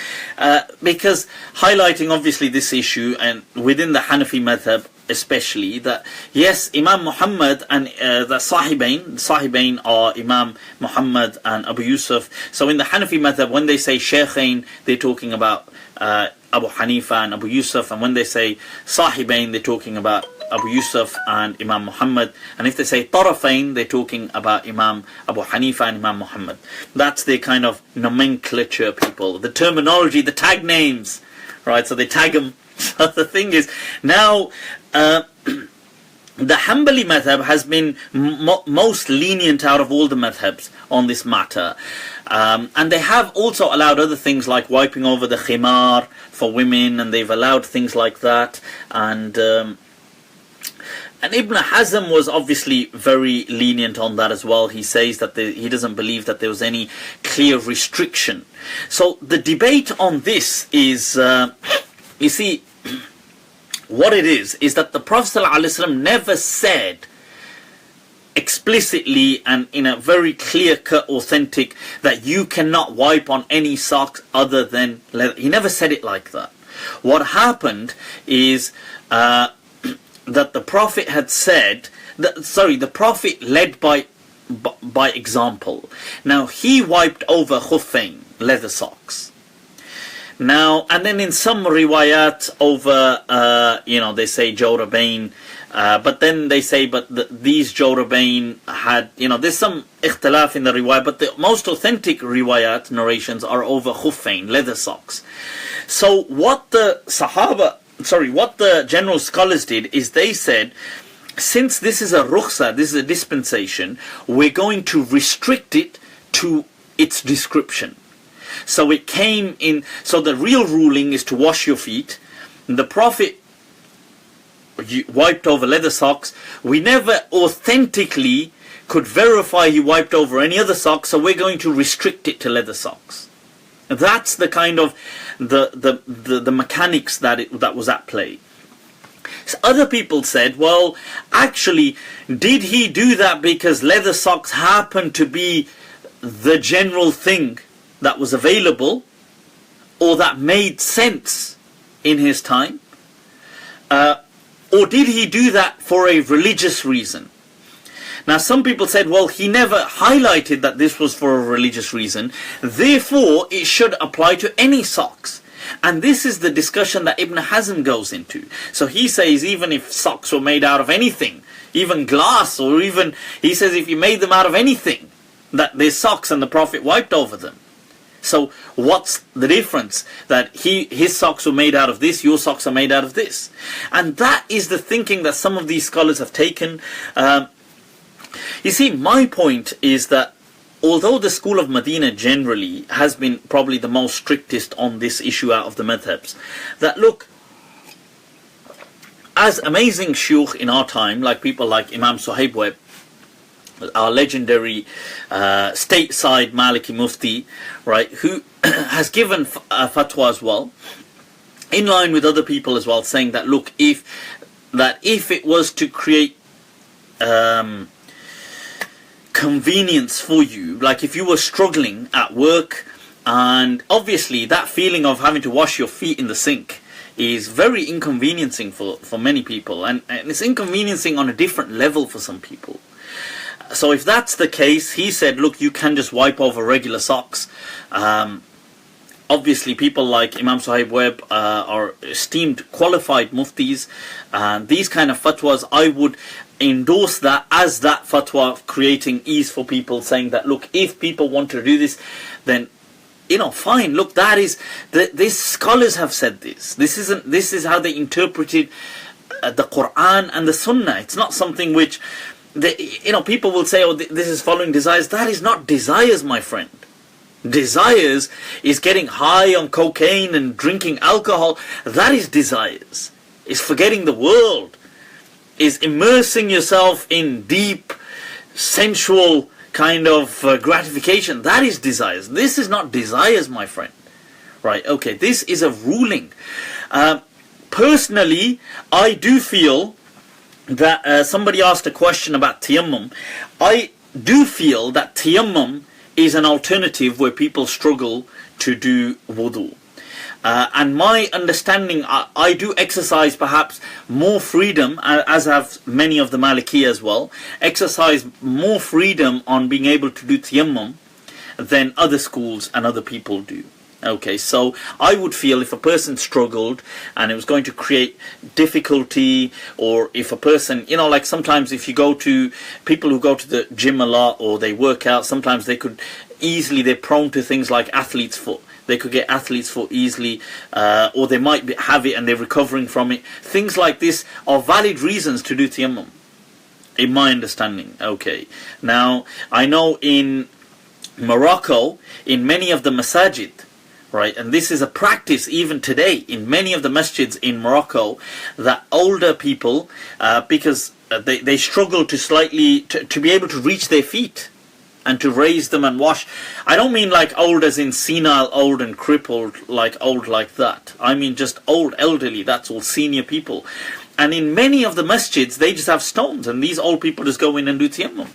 because highlighting obviously this issue, and within the Hanafi Madhhab especially, that yes, Imam Muhammad and the Sahibain are Imam Muhammad and Abu Yusuf. So in the Hanafi Madhhab, when they say Shaykhain, they're talking about Abu Hanifa and Abu Yusuf, and when they say Sahibain, they're talking about Abu Yusuf and Imam Muhammad, and if they say Tarafain, they're talking about Imam Abu Hanifa and Imam Muhammad. That's their kind of nomenclature, people, the terminology, the tag names, right? So they tag them. So the thing is, now the Hanbali madhab has been most lenient out of all the madhabs on this matter. And they have also allowed other things like wiping over the khimar for women, and they've allowed things like that. And Ibn Hazm was obviously very lenient on that as well. He says that he doesn't believe that there was any clear restriction. So the debate on this is, you see, what it is that the Prophet ﷺ never said explicitly and in a very clear-cut, authentic, that you cannot wipe on any socks other than leather. He never said it like that. What happened is that the Prophet had said, the Prophet led by example. Now, he wiped over khuffain, leather socks. Now, and then in some riwayat over, they say Jawrabain, but then they say, these Jawrabain had, there's some ikhtilaf in the riwayat, but the most authentic riwayat narrations are over khuffain, leather socks. So what the general scholars did is they said, since this is a rukhsa, this is a dispensation, we're going to restrict it to its description. So it came in, so the real ruling is to wash your feet. The Prophet wiped over leather socks. We never authentically could verify he wiped over any other socks, so we're going to restrict it to leather socks. That's the kind of the mechanics that was at play. So other people said, well, actually, did he do that because leather socks happened to be the general thing that was available, or that made sense in his time? Or did he do that for a religious reason? Now, some people said, well, he never highlighted that this was for a religious reason, therefore it should apply to any socks. And this is the discussion that Ibn Hazm goes into. So he says, even if socks were made out of anything, even glass, or even, he says, if you made them out of anything, that they're socks and the Prophet wiped over them. So what's the difference? That his socks were made out of this, your socks are made out of this. And that is the thinking that some of these scholars have taken. You see, my point is that although the school of Medina generally has been probably the most strictest on this issue out of the madhabs, that look, as amazing shuyukh in our time, like people like Imam Suhaib Webb, our legendary stateside Maliki Mufti, right, who has given a fatwa as well, in line with other people as well, saying that look, if it was to create convenience for you, like if you were struggling at work, and obviously that feeling of having to wash your feet in the sink is very inconveniencing for many people, and it's inconveniencing on a different level for some people. So if that's the case, he said, look, you can just wipe over regular socks. Obviously, people like Imam Suhaib Webb are esteemed, qualified muftis. These kind of fatwas, I would endorse that as that fatwa of creating ease for people, saying that, look, if people want to do this, then fine. Look, that is these scholars have said this. This is how they interpreted the Quran and the Sunnah. It's not something which people will say, oh, this is following desires. That is not desires, my friend. Desires is getting high on cocaine and drinking alcohol. That is desires. It's forgetting the world. Is immersing yourself in deep sensual kind of gratification. That is desires. This is not desires, my friend. Right, okay, this is a ruling. Personally, I do feel that somebody asked a question about Tayammum. I do feel that Tayammum is an alternative where people struggle to do wudu. And my understanding, I do exercise perhaps more freedom, as have many of the Maliki as well, exercise more freedom on being able to do Tayammum than other schools and other people do. Okay, so I would feel if a person struggled and it was going to create difficulty, or if a person, like sometimes if you go to people who go to the gym a lot or they work out, sometimes they're prone to things like athlete's foot. They could get athlete's foot easily, or they might have it and they're recovering from it. Things like this are valid reasons to do Tayammum, in my understanding. Okay, now I know in Morocco, in many of the masajid, right, and this is a practice even today in many of the masjids in Morocco, that older people, because they struggle to be able to reach their feet and to raise them and wash. I don't mean like old as in senile, old and crippled, like old like that. I mean just old, elderly, that's all, senior people. And in many of the masjids, they just have stones, and these old people just go in and do Tayammum.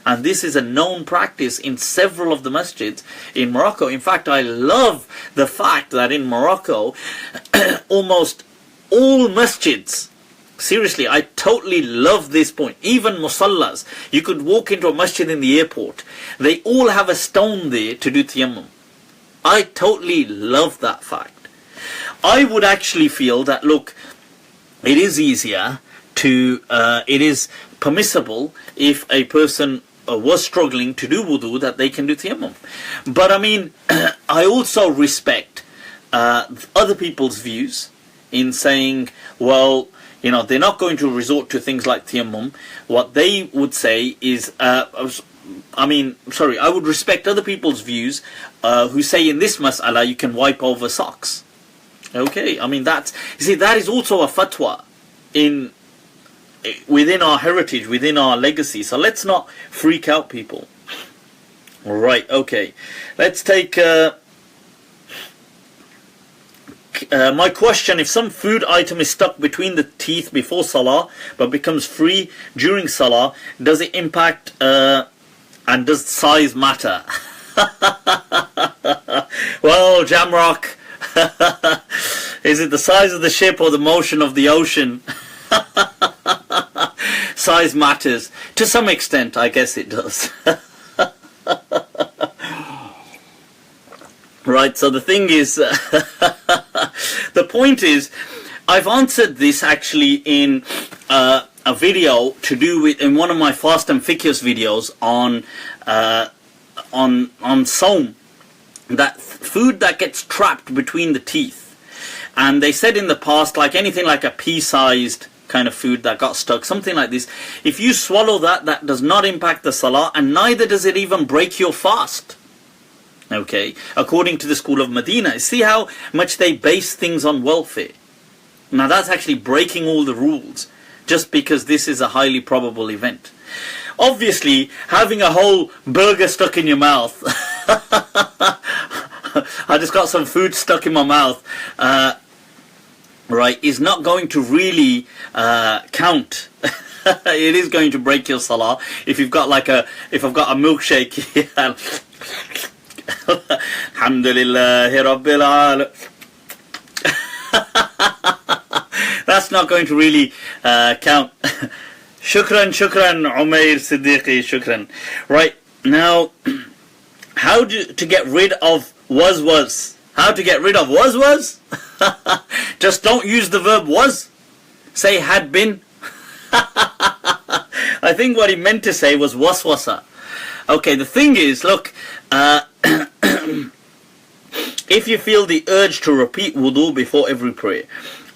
And this is a known practice in several of the masjids in Morocco. In fact, I love the fact that in Morocco, almost all masjids, seriously, I totally love this point. Even musallas, you could walk into a masjid in the airport. They all have a stone there to do Tayammum. I totally love that fact. I would actually feel that, look, it is easier to, it is permissible if a person was struggling to do wudu, that they can do Tayammum. But I mean, I also respect other people's views in saying, well, they're not going to resort to things like Tayammum. What they would say is, I would respect other people's views who say in this mas'ala you can wipe over socks. Okay, I mean that is also a fatwa within our heritage, within our legacy. So let's not freak out people. Right, okay. Let's take my question: if some food item is stuck between the teeth before Salah but becomes free during Salah, does it impact and does size matter? Well, Jamrock, is it the size of the ship or the motion of the ocean? Size matters. To some extent, I guess it does. Right, so the thing is, the point is, I've answered this actually in a video to do with, in one of my fast and fiqh videos on Saum, that food that gets trapped between the teeth. And they said in the past, like anything like a pea-sized kind of food that got stuck, something like this, if you swallow that does not impact the Salah, and neither does it even break your fast. Okay, according to the school of Medina. See how much they base things on welfare. Now that's actually breaking all the rules, just because this is a highly probable event. Obviously, having a whole burger stuck in your mouth, I just got some food stuck in my mouth, right, is not going to really count. It is going to break your Salah. If you've got if I've got a milkshake here, Alhamdulillahi Rabbil Alamin. That's not going to really count. Shukran, Umair Siddiqui, shukran. Right, now, how to get rid of was? How to get rid of was? Just don't use the verb was. Say had been. I think what he meant to say was waswasa. Okay, the thing is, look, if you feel the urge to repeat wudu before every prayer,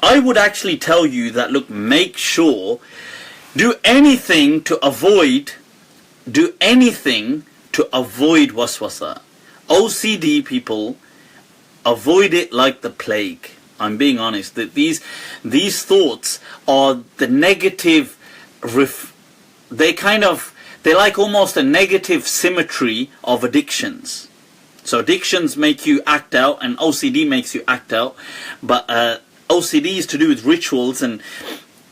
I would actually tell you that, look, make sure, do anything to avoid waswasa. OCD people avoid it like the plague. I'm being honest, that these thoughts are the negative, they're like almost a negative symmetry of addictions. So addictions make you act out, and OCD makes you act out. But OCD is to do with rituals, and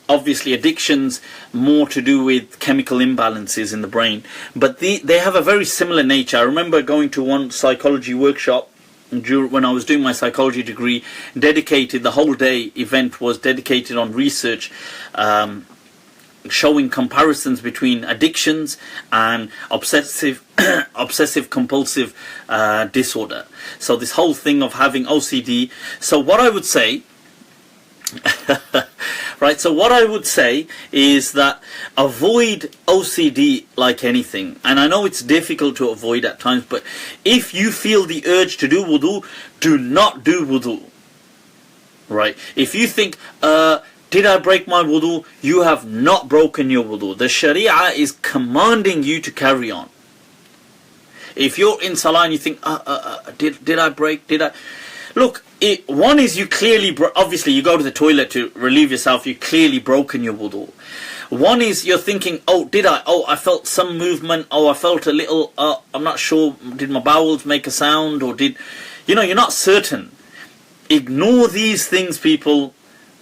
obviously addictions more to do with chemical imbalances in the brain. But they have a very similar nature. I remember going to one psychology workshop when I was doing my psychology degree, dedicated, the whole day event was dedicated on research, showing comparisons between addictions and obsessive compulsive disorder. So this whole thing of having OCD. So what I would say right, so what I would say is that avoid OCD like anything. And I know it's difficult to avoid at times, but if you feel the urge to do wudu, do not do wudu. Right, if you think, did I break my wudu? You have not broken your wudu. The Sharia is commanding you to carry on. If you're in salah and you think, did I break? Look, one is you clearly, obviously you go to the toilet to relieve yourself, you clearly broken your wudu. One is you're thinking, I felt some movement, I felt a little, I'm not sure, did my bowels make a sound, or you're not certain. Ignore these things, people,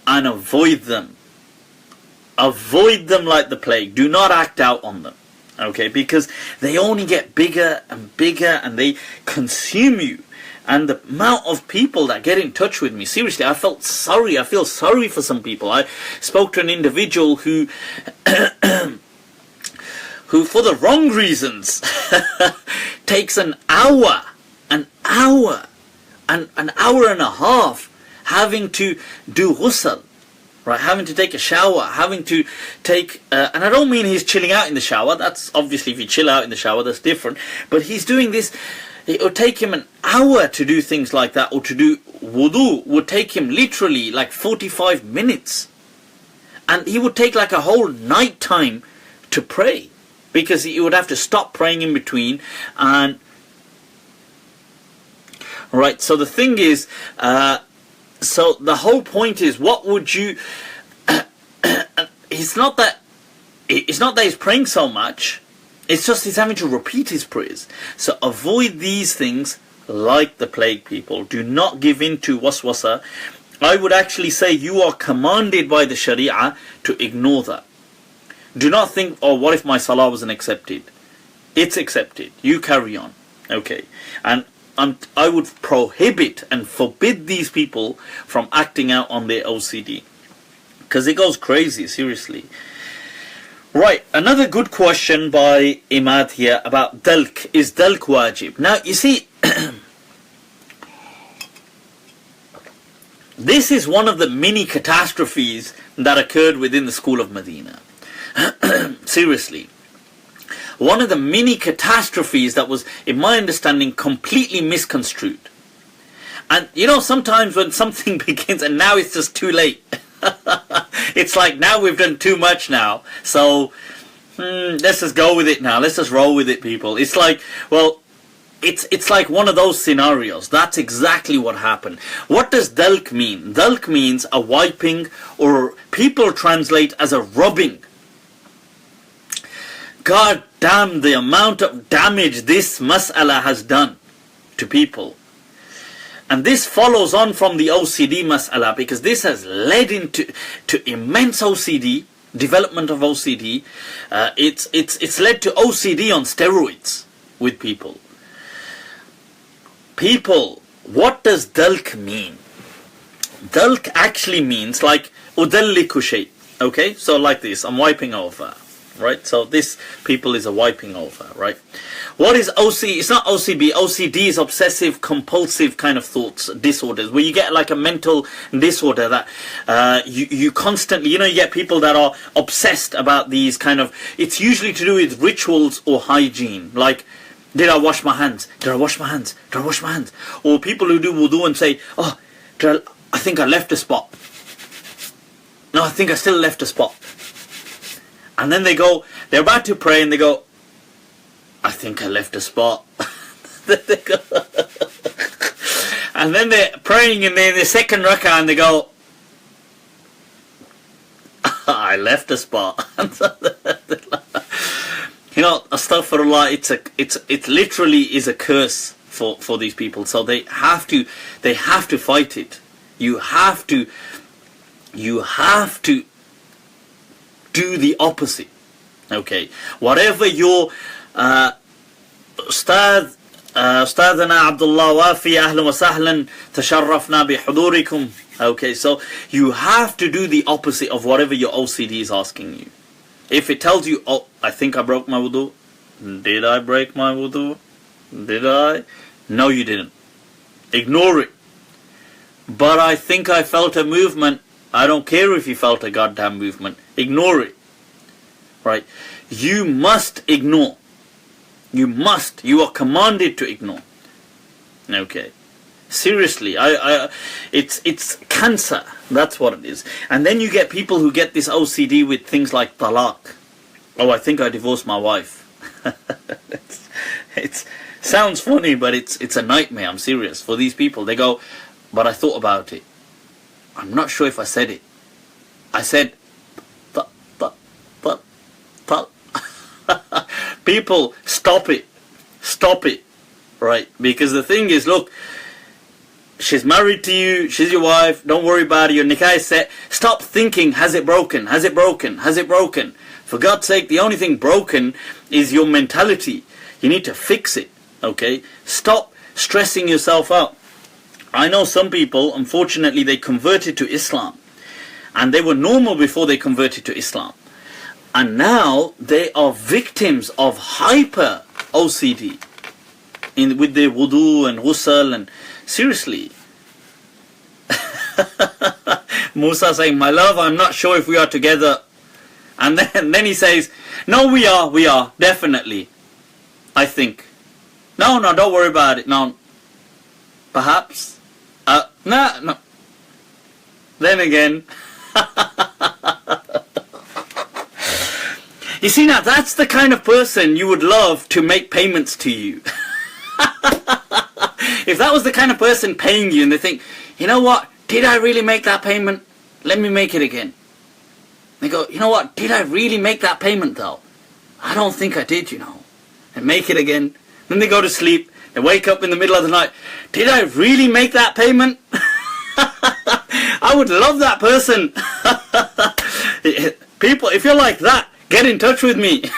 and avoid them. Avoid them like the plague. Do not act out on them. Okay, because they only get bigger and bigger, and they consume you. And the amount of people that get in touch with me, seriously, I feel sorry for some people. I spoke to an individual who for the wrong reasons takes an hour and a half having to do ghusl, right, having to take a shower, having to take and I don't mean he's chilling out in the shower. That's obviously, if you chill out in the shower, that's different, but he's doing this. It would take him an hour to do things like that, or to do wudu would take him literally like 45 minutes. And he would take like a whole night time to pray, because he would have to stop praying in between. And right, so the thing is, so the whole point is, what would you, it's not that he's praying so much, it's just he's having to repeat his prayers. So avoid these things like the plague, people. Do not give in to waswasa. I would actually say you are commanded by the Sharia to ignore that. Do not think, what if my salah wasn't accepted? It's accepted. You carry on. Okay. And I would prohibit and forbid these people from acting out on their OCD, because it goes crazy, seriously. Right, another good question by Imad here about Dalk. Is Dalk wajib? Now, you see, this is one of the mini catastrophes that occurred within the school of Medina. Seriously. One of the mini catastrophes that was, in my understanding, completely misconstrued. And, sometimes when something begins and now it's just too late. It's like, now we've done too much now, so let's just go with it now. Let's just roll with it, people. It's like, well, it's like one of those scenarios. That's exactly what happened. What does Dalk mean? Dalk means a wiping, or people translate as a rubbing. God damn the amount of damage this mas'ala has done to people. And this follows on from the OCD mas'ala, because this has led into immense OCD, development of OCD. It's led to OCD on steroids with people. People, what does Dalk mean? Dalk actually means like udalliku shay. Okay, so like this, I'm wiping over. right? So this, people, is a wiping over, right? What is OC? It's not OCB. OCD is obsessive compulsive kind of thoughts disorders, where you get like a mental disorder that you constantly, you get people that are obsessed about these kind of, it's usually to do with rituals or hygiene, like, did I wash my hands? Did I wash my hands? Did I wash my hands? Or people who do wudu and say, oh, I think I left a spot. No, I think I still left a spot. And then they're about to pray and they go, I think I left a spot. And then they're praying in the second rak'ah and they go, I left a spot. Astaghfirullah, it literally is a curse for these people. So they have to fight it. You have to do the opposite. Okay, whatever your أستاذنا عبد الله وافي أهلا وسهلا تشرفنا بحضوركم. Okay, so you have to do the opposite of whatever your OCD is asking you. If it tells you, oh, I think I broke my wudu. Did I break my wudu? Did I? No, you didn't. Ignore it. But I think I felt a movement. I don't care if you felt a goddamn movement. Ignore it. Right? You must ignore. You must. You are commanded to ignore. Okay. Seriously, it's cancer. That's what it is. And then you get people who get this OCD with things like talaq. Oh, I think I divorced my wife. It sounds funny, but it's a nightmare. I'm serious. For these people, they go, but I thought about it. I'm not sure if I said it. I said, but. People, stop it. Stop it. Right? Because the thing is, look, she's married to you, she's your wife, don't worry about it, your nikah is set. Stop thinking, has it broken? Has it broken? Has it broken? For God's sake, the only thing broken is your mentality. You need to fix it. Okay? Stop stressing yourself out. I know some people, unfortunately, they converted to Islam. And they were normal before they converted to Islam. And now they are victims of hyper OCD with their wudu and ghusl, and seriously. Musa saying, my love, I'm not sure if we are together. And then he says, no, we are, definitely. I think. No, don't worry about it. No. Perhaps. No. Then again. You see, now that's the kind of person you would love to make payments to you. If that was the kind of person paying you and they think, you know what, did I really make that payment? Let me make it again. They go, you know what, did I really make that payment though? I don't think I did, And make it again. Then they go to sleep. They wake up in the middle of the night. Did I really make that payment? I would love that person. People, if you're like that, get in touch with me.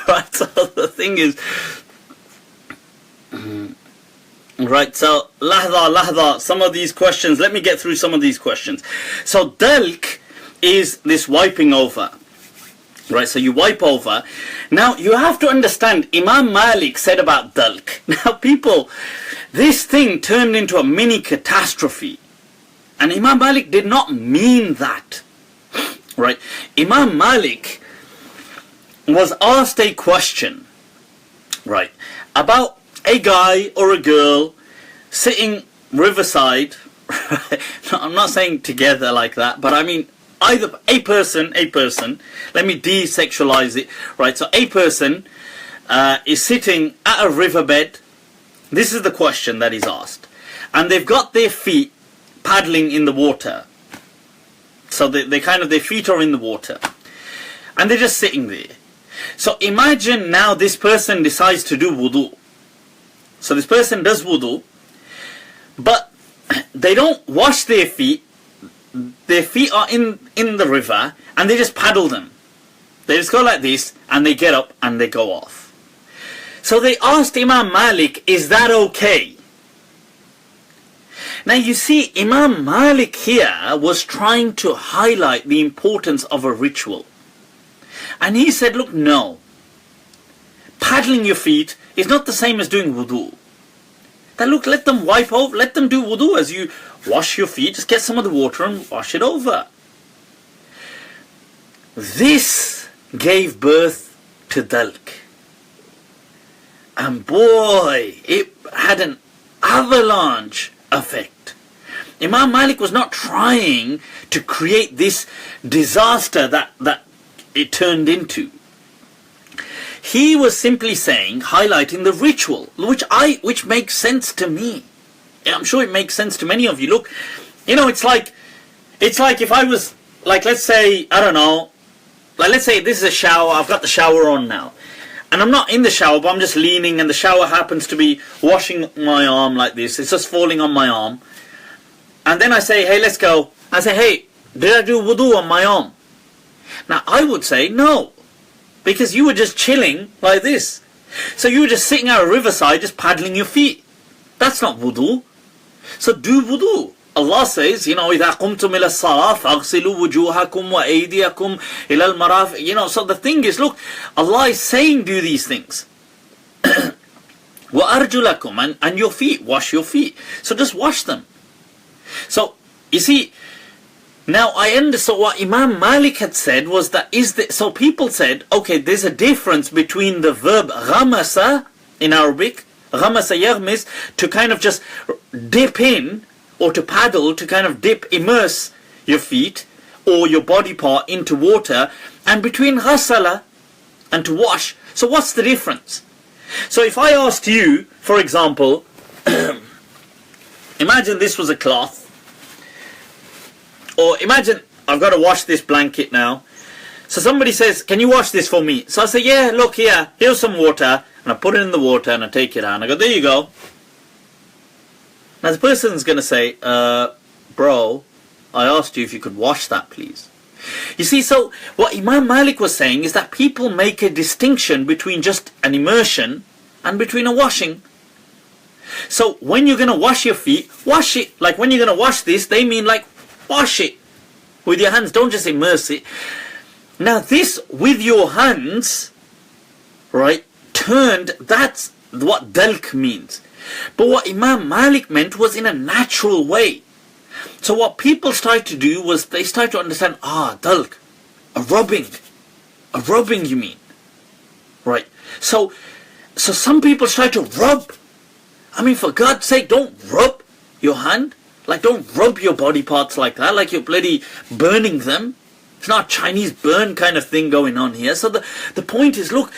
Right, so the thing is, right, so lahza, some of these questions, let me get through some of these questions. So Dalk is this wiping over. Right, so you wipe over. Now you have to understand, Imam Malik said about Dalk. Now people, this thing turned into a mini catastrophe. And Imam Malik did not mean that. Right, Imam Malik was asked a question, right, about a guy or a girl sitting riverside. No, I'm not saying together like that, but I mean either a person, let me desexualize it, right, so a person is sitting at a riverbed. This is the question that is asked, and they've got their feet paddling in the water. So their feet are in the water. And they're just sitting there. So imagine now this person decides to do wudu. So this person does wudu. But they don't wash their feet. Their feet are in the river. And they just paddle them. They just go like this. And they get up and they go off. So they asked Imam Malik, is that okay? Now you see, Imam Malik here was trying to highlight the importance of a ritual. And he said, look, no. Paddling your feet is not the same as doing wudu. That look, let them wipe over, let them do wudu as you wash your feet. Just get some of the water and wash it over. This gave birth to Dalk. And boy, it had an avalanche effect. Imam Malik was not trying to create this disaster that it turned into. He was simply saying, highlighting the ritual, which makes sense to me. I'm sure it makes sense to many of you. Look, you know, it's like if I was, like, let's say, I don't know, like, let's say this is a shower, I've got the shower on now. And I'm not in the shower, but I'm just leaning, and the shower happens to be washing my arm like this. It's just falling on my arm. And then I say, hey, let's go. I say, hey, did I do wudu on my arm? Now, I would say no. Because you were just chilling like this. So you were just sitting at a riverside, just paddling your feet. That's not wudu. So do wudu. Allah says, you know, إِذَا قُمْتُمْ إِلَى الصَّلَاةِ فَاغْسِلُوا وُجُوهَكُمْ وَأَيْدِيَكُمْ إِلَى الْمَرَافِقِ. You know, so the thing is, look, Allah is saying do these things. وَأَرْجُلَكُمْ, and your feet, wash your feet. So just wash them. So, you see, now I understand what Imam Malik had said was that so people said, okay, there's a difference between the verb ghamasa in Arabic, ghamasa yaghmis, to kind of just dip in, or to paddle, to kind of dip, immerse your feet or your body part into water, and between ghasala and to wash. So what's the difference? So if I asked you, for example, imagine this was a cloth, or imagine I've got to wash this blanket now. So somebody says, can you wash this for me? So I say, yeah, look here, here's some water, and I put it in the water and I take it out and I go, there you go. Now the person's going to say, bro, I asked you if you could wash that, please. You see, so what Imam Malik was saying is that people make a distinction between just an immersion and between a washing. So when you're going to wash your feet, wash it. Like when you're going to wash this, they mean like wash it with your hands. Don't just immerse it. Now this with your hands, right, that's what Dalk means. But what Imam Malik meant was in a natural way. So what people started to do was they started to understand, Dalk, a rubbing you mean, right? So some people started to rub. I mean, for God's sake, don't rub your hand, like don't rub your body parts like that, like you're bloody burning them. It's not a Chinese burn kind of thing going on here. So the point is, look,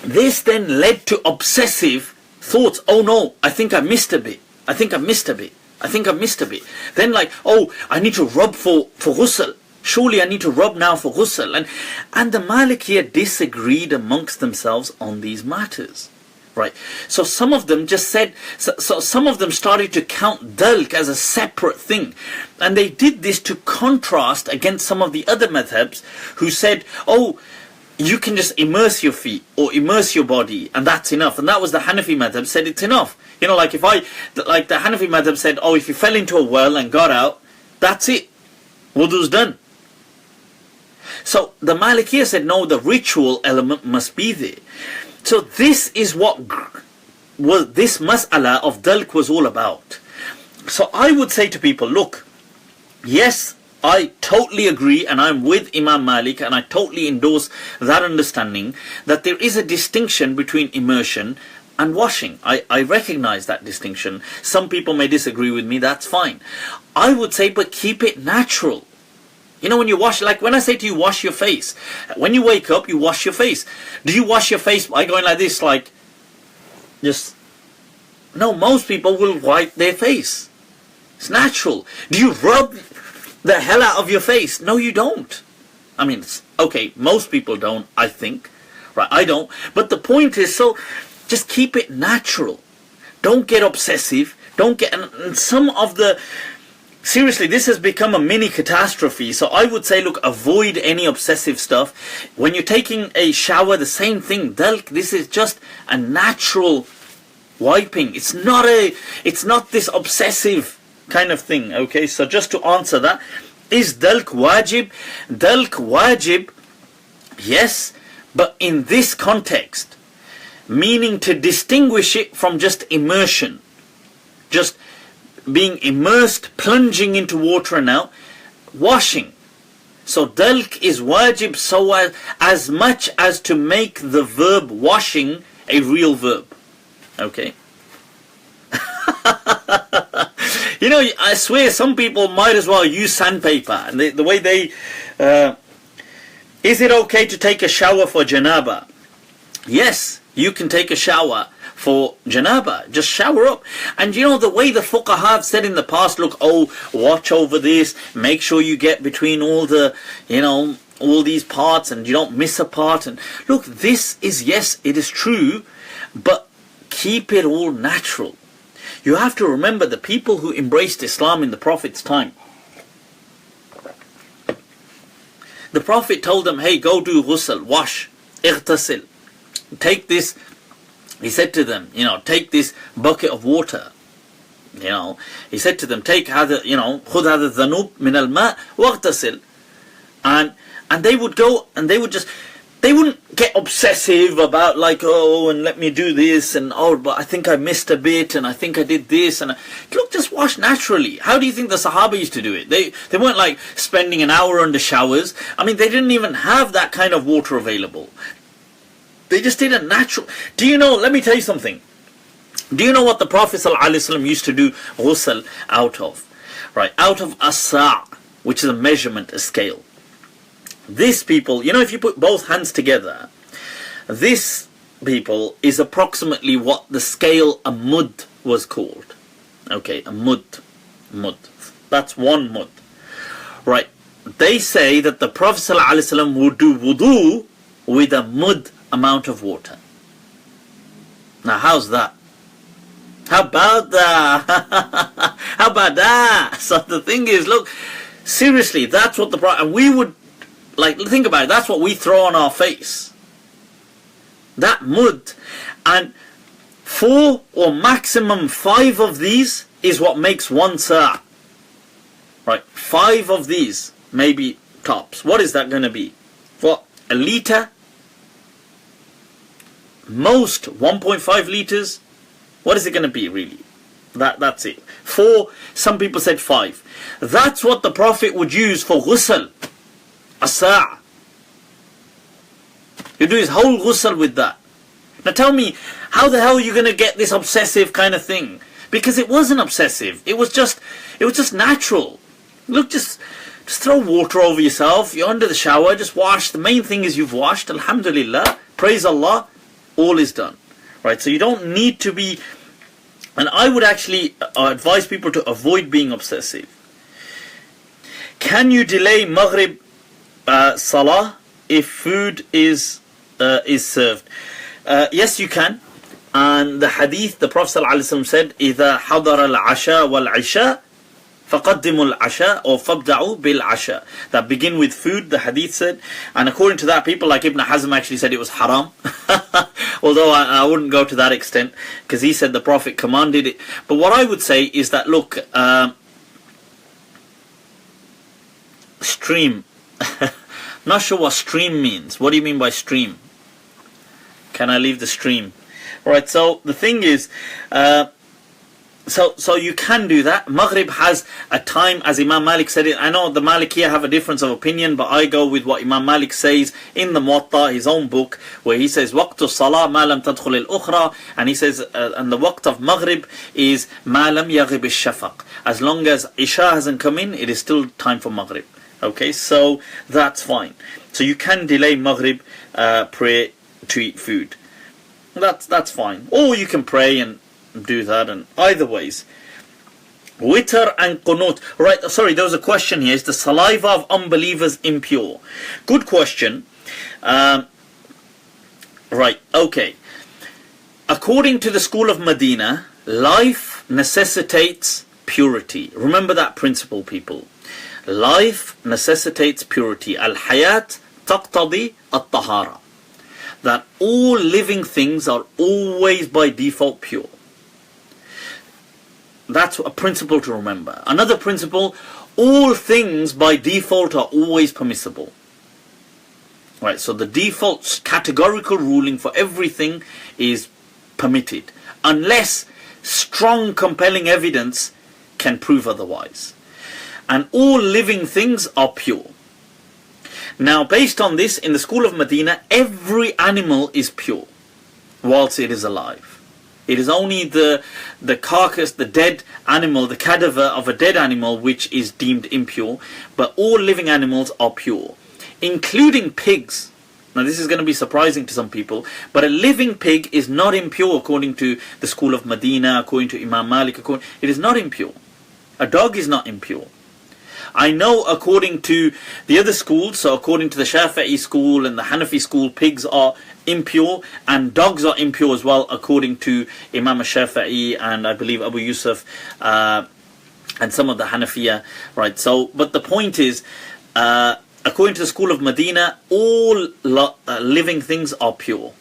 this then led to obsessive thoughts. Oh no, I think I missed a bit. I think I missed a bit. Then like, oh, I need to rub for ghusl. Surely I need to rub now for ghusl. And the Malikiyah disagreed amongst themselves on these matters. Right. So some of them just said, so some of them started to count Dalk as a separate thing. And they did this to contrast against some of the other madhabs who said, oh, you can just immerse your feet or immerse your body and that's enough. And that was the Hanafi madhab said it's enough. You know, like the Hanafi madhab said, oh, if you fell into a well and got out, that's it. Wudu's done. So the Malikiyah said, no, the ritual element must be there. So this is what this mas'ala of Dalk was all about. So I would say to people, look, yes, I totally agree and I'm with Imam Malik and I totally endorse that understanding that there is a distinction between immersion and washing. I recognize that distinction. Some people may disagree with me, that's fine. I would say, but keep it natural. You know, when you wash, like when I say to you, wash your face. When you wake up, you wash your face. Do you wash your face by going like this, like, just... No, most people will wipe their face. It's natural. Do you rub the hell out of your face? No, you don't. I mean, okay, most people don't, I think. Right, I don't. But the point is, so, just keep it natural. Don't get obsessive. Don't get... And some of the... Seriously, this has become a mini catastrophe. So I would say, look, avoid any obsessive stuff. When you're taking a shower, the same thing. Dalk, this is just a natural wiping. It's not this obsessive kind of thing. Okay, so just to answer that, is Dalk wajib? Dalk wajib, yes, but in this context, meaning to distinguish it from just immersion, just being immersed, plunging into water and out, washing. So Dalk is wajib so as much as to make the verb washing a real verb. Okay. You know, I swear some people might as well use sandpaper. And the way they... is it okay to take a shower for janaba? Yes, you can take a shower for janaba. Just shower up. And you know, the way the fuqaha have said in the past, look, oh, watch over this, make sure you get between all the, you know, all these parts and you don't miss a part. And look, this is, yes, it is true, but keep it all natural. You have to remember the people who embraced Islam in the Prophet's time. The Prophet told them, hey, go do ghusl, wash, ightasil. Take this, he said to them, you know, take this bucket of water. You know, he said to them, take hada, you know, khud hada dhanub min al-ma' waghtasil. And they would go and they would just, they wouldn't get obsessive about like, oh, and let me do this, and oh, but I think I missed a bit, and I think I did this, and look, just wash naturally. How do you think the Sahaba used to do it? They weren't like spending an hour under showers. I mean, they didn't even have that kind of water available. They just did a natural. Do you know, let me tell you something. Do you know what the Prophet ﷺ used to do ghusl out of? Right, out of a sa', which is a measurement, a scale. This people, you know, if you put both hands together, this people is approximately what the scale a mud was called. Okay, a mud. That's one mud. Right, they say that the Prophet ﷺ would do wudu with a mud amount of water. Now, how's that? How about that? How about that? So the thing is, look, seriously, that's what the Prophet, and we would, like, think about it, that's what we throw on our face. That mud. And 4 or maximum 5 of these is what makes 1 sa'. Right, 5 of these, maybe tops. What is that going to be? What, a litre? Most 1.5 litres? What is it going to be really? That's it. 4, some people said 5. That's what the Prophet would use for ghusl. A sa'. You do his whole ghusl with that. Now tell me, how the hell are you going to get this obsessive kind of thing? Because it wasn't obsessive. It was just natural. Look, just throw water over yourself. You're under the shower. Just wash. The main thing is you've washed. Alhamdulillah. Praise Allah. All is done. Right? So you don't need to be... And I would actually advise people to avoid being obsessive. Can you delay Maghrib Salah if food is served? Yes, you can. And the hadith, the Prophet ﷺ said, إِذَا حَضَرَ الْعَشَاء وَالْعِشَاء فَقَدِّمُوا الْعَشَاء or فَابْدَعُوا بِالْعَشَاء. That begin with food, the hadith said. And according to that, people like Ibn Hazm actually said it was haram. Although I wouldn't go to that extent, because he said the Prophet commanded it. But what I would say is that, look, stream. Not sure what stream means. What do you mean by stream? Can I leave the stream? Right, so the thing is, so you can do that. Maghrib has a time, as Imam Malik said it. I know the Maliki have a difference of opinion, but I go with what Imam Malik says in the Muwatta, his own book, where he says, وَقْتُ الصَّلَاةِ مَا لَمْ تَدْخُلِ الْأُخْرَى. And he says, and the waqt of Maghrib is مَا لَمْ يَغِبِ الشَّفَقِ. As long as Isha hasn't come in, it is still time for Maghrib. Okay, so that's fine. So you can delay Maghrib prayer to eat food. That's fine. Or you can pray and do that, and either ways. Witr and Qunut. Right, sorry, there was a question here. Is the saliva of unbelievers impure? Good question. Right, okay. According to the school of Medina, life necessitates purity. Remember that principle, people. Life necessitates purity. Al-hayat taqtadi at-tahara. That all living things are always by default pure. that's a principle to remember. Another principle, all things by default are always permissible. Right, so the default categorical ruling for everything is permitted, unless strong compelling evidence can prove otherwise. And all living things are pure. Now, based on this, in the school of Medina, every animal is pure whilst it is alive. It is only the carcass, the dead animal, the cadaver of a dead animal which is deemed impure, but all living animals are pure, including pigs. Now this is going to be surprising to some people, but a living pig is not impure according to the school of Medina, according to Imam Malik, it is not impure. A dog is not impure. I know according to the other schools, so according to the Shafi'i school and the Hanafi school, pigs are impure and dogs are impure as well, according to Imam Shafi'i and I believe Abu Yusuf and some of the Hanafiya, right? So, but the point is, according to the school of Medina, all living things are pure.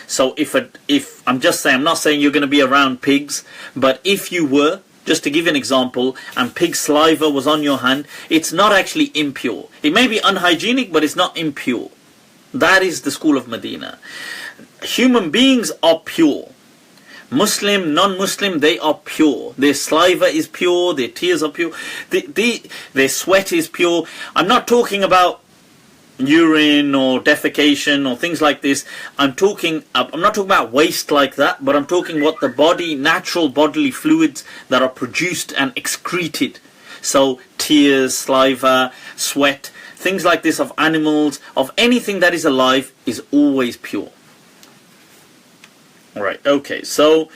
So if I'm just saying, I'm not saying you're going to be around pigs, but if you were, just to give you an example, and pig saliva was on your hand, it's not actually impure. It may be unhygienic, but it's not impure. That is the school of Medina. Human beings are pure. Muslim, non-Muslim, they are pure. Their saliva is pure, their tears are pure, their sweat is pure. I'm not talking about urine or defecation or things like this. I'm not talking about waste like that, but I'm talking what the body, natural bodily fluids that are produced and excreted. So tears, saliva, sweat, things like this of animals, of anything that is alive is always pure. Alright, okay, so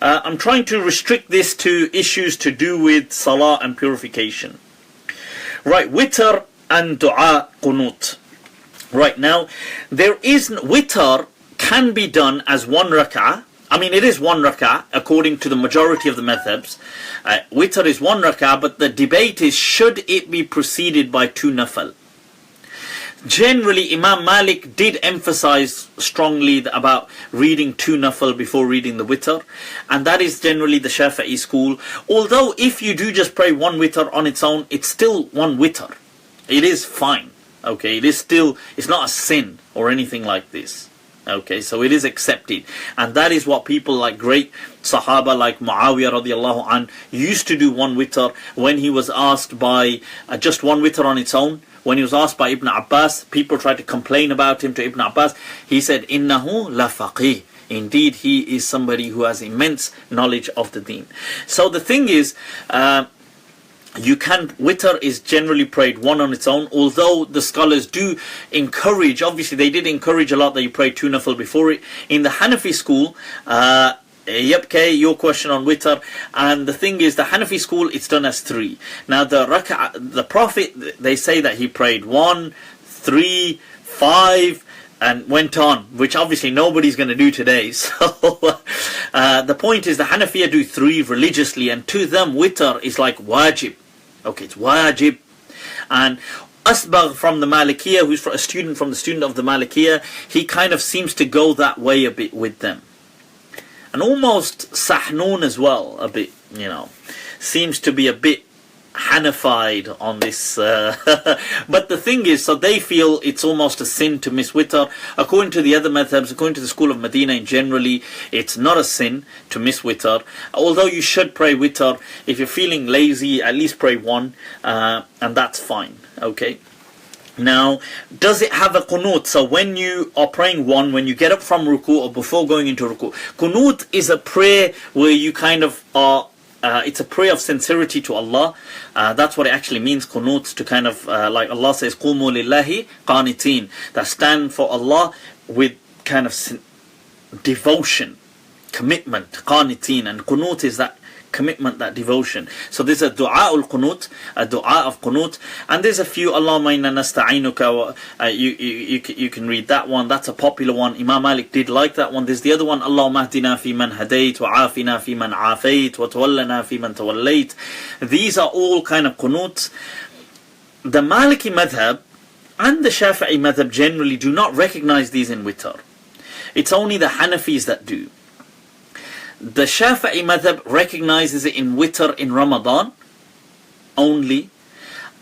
I'm trying to restrict this to issues to do with Salah and purification. Right, Witr and Dua Qunut. Right, now, Witr can be done as one rak'ah. I mean, it is one rak'ah, according to the majority of the Madhhabs. Witr is one rak'ah, but the debate is, should it be preceded by two nafal? Generally, Imam Malik did emphasize strongly about reading two nafal before reading the witr, and that is generally the Shafi'i school. Although if you do just pray one witr on its own, it's still one witr. It is fine. Okay, it's not a sin or anything like this. Okay, so it is accepted, and that is what people like great Sahaba like Muawiyah radiallahu anh used to do, one witr. When he was asked by just one witr on its own, when he was asked by Ibn Abbas, people tried to complain about him to Ibn Abbas. He said, "Innahu la faqih." Indeed, he is somebody who has immense knowledge of the deen. So the thing is, witr is generally prayed one on its own, although the scholars do encourage, obviously they did encourage a lot that you pray two nafil before it. In the Hanafi school, your question on witr, and the thing is, the Hanafi school, it's done as three. Now the Prophet, they say that he prayed 1, 3, 5, and went on, which obviously nobody's going to do today. So the point is, the Hanafiya do 3 religiously, and to them witr is like wajib. Okay, it's wajib. And Asbagh from the Malikiya, who's a student from the student of the Malikiya, he kind of seems to go that way a bit with them. And almost Sahnun as well, a bit, seems to be a bit Hanafied on this. But the thing is, so they feel it's almost a sin to miss witr. According to the other madhabs, according to the school of Medina generally, it's not a sin to miss witr. Although you should pray witr. If you're feeling lazy, at least pray one, and that's fine. Okay. Now, does it have a qunut? So when you are praying one, when you get up from ruku or before going into ruku, qunut is a prayer where you kind of are, it's a prayer of sincerity to Allah. That's what it actually means, qunut, to kind of, like Allah says, qumu lillahi qanitin, that stand for Allah with kind of devotion, commitment, qanitin, and qunut is that commitment, that devotion. So there's a dua al-qunut, a dua of qunut, and there's a few, Allahumma inna nasta'inuka, you can read that one. That's a popular one. Imam Malik did like that one. There's the other one, Allahumma ahdina fi man hadayt, wa afina fi man afayt, wa tawallana fi man tawallayt. These are all kind of qunuts. The Maliki Madhhab and the Shafi'i Madhhab generally do not recognize these in witr. It's only the Hanafis that do. The Shafi'i madhab recognizes it in witr in Ramadan only.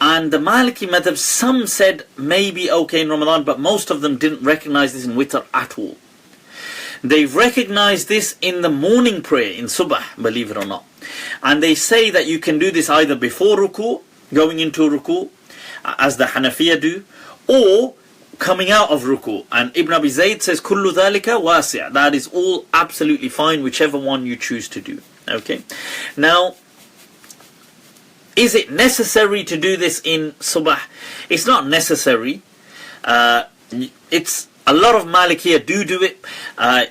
And the Maliki Madhhab, some said maybe okay in Ramadan, but most of them didn't recognize this in witr at all. They recognize this in the morning prayer, in subh, believe it or not. And they say that you can do this either before ruku, going into ruku, as the Hanafiya do, or coming out of ruku. And Ibn Abi Zayd says, Kullu dhalika wasi'. That is all absolutely fine, whichever one you choose to do. Okay. Now, is it necessary to do this in subh? It's not necessary. It's a lot of Malikiya do it.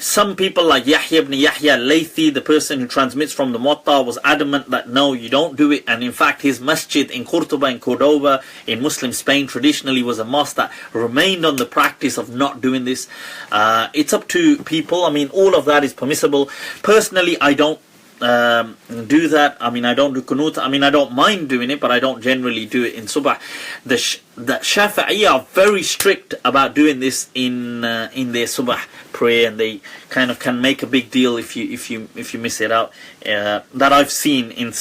Some people like Yahya ibn Yahya Laythi, the person who transmits from the Muwatta, was adamant that no, you don't do it. And in fact, his masjid in Qurtuba in Cordoba in Muslim Spain traditionally was a mosque that remained on the practice of not doing this. It's up to people. I mean, all of that is permissible. Personally, I don't do that. I mean, I don't do qunut. I mean, I don't mind doing it, but I don't generally do it in subh. The Shafi'i are very strict about doing this in their subh prayer, and they kind of can make a big deal if you miss it out. That I've seen in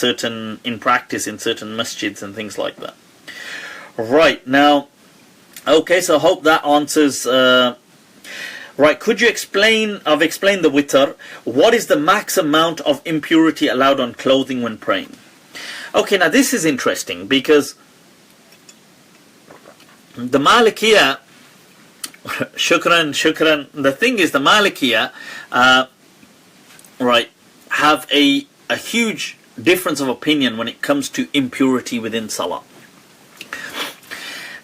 practice in certain masjids and things like that. Right now, okay. So I hope that answers. Right, could you explain, I've explained the witr, what is the max amount of impurity allowed on clothing when praying? Okay, now this is interesting because the Malikiya, shukran, the thing is the Malikiya, right, have a huge difference of opinion when it comes to impurity within Salah.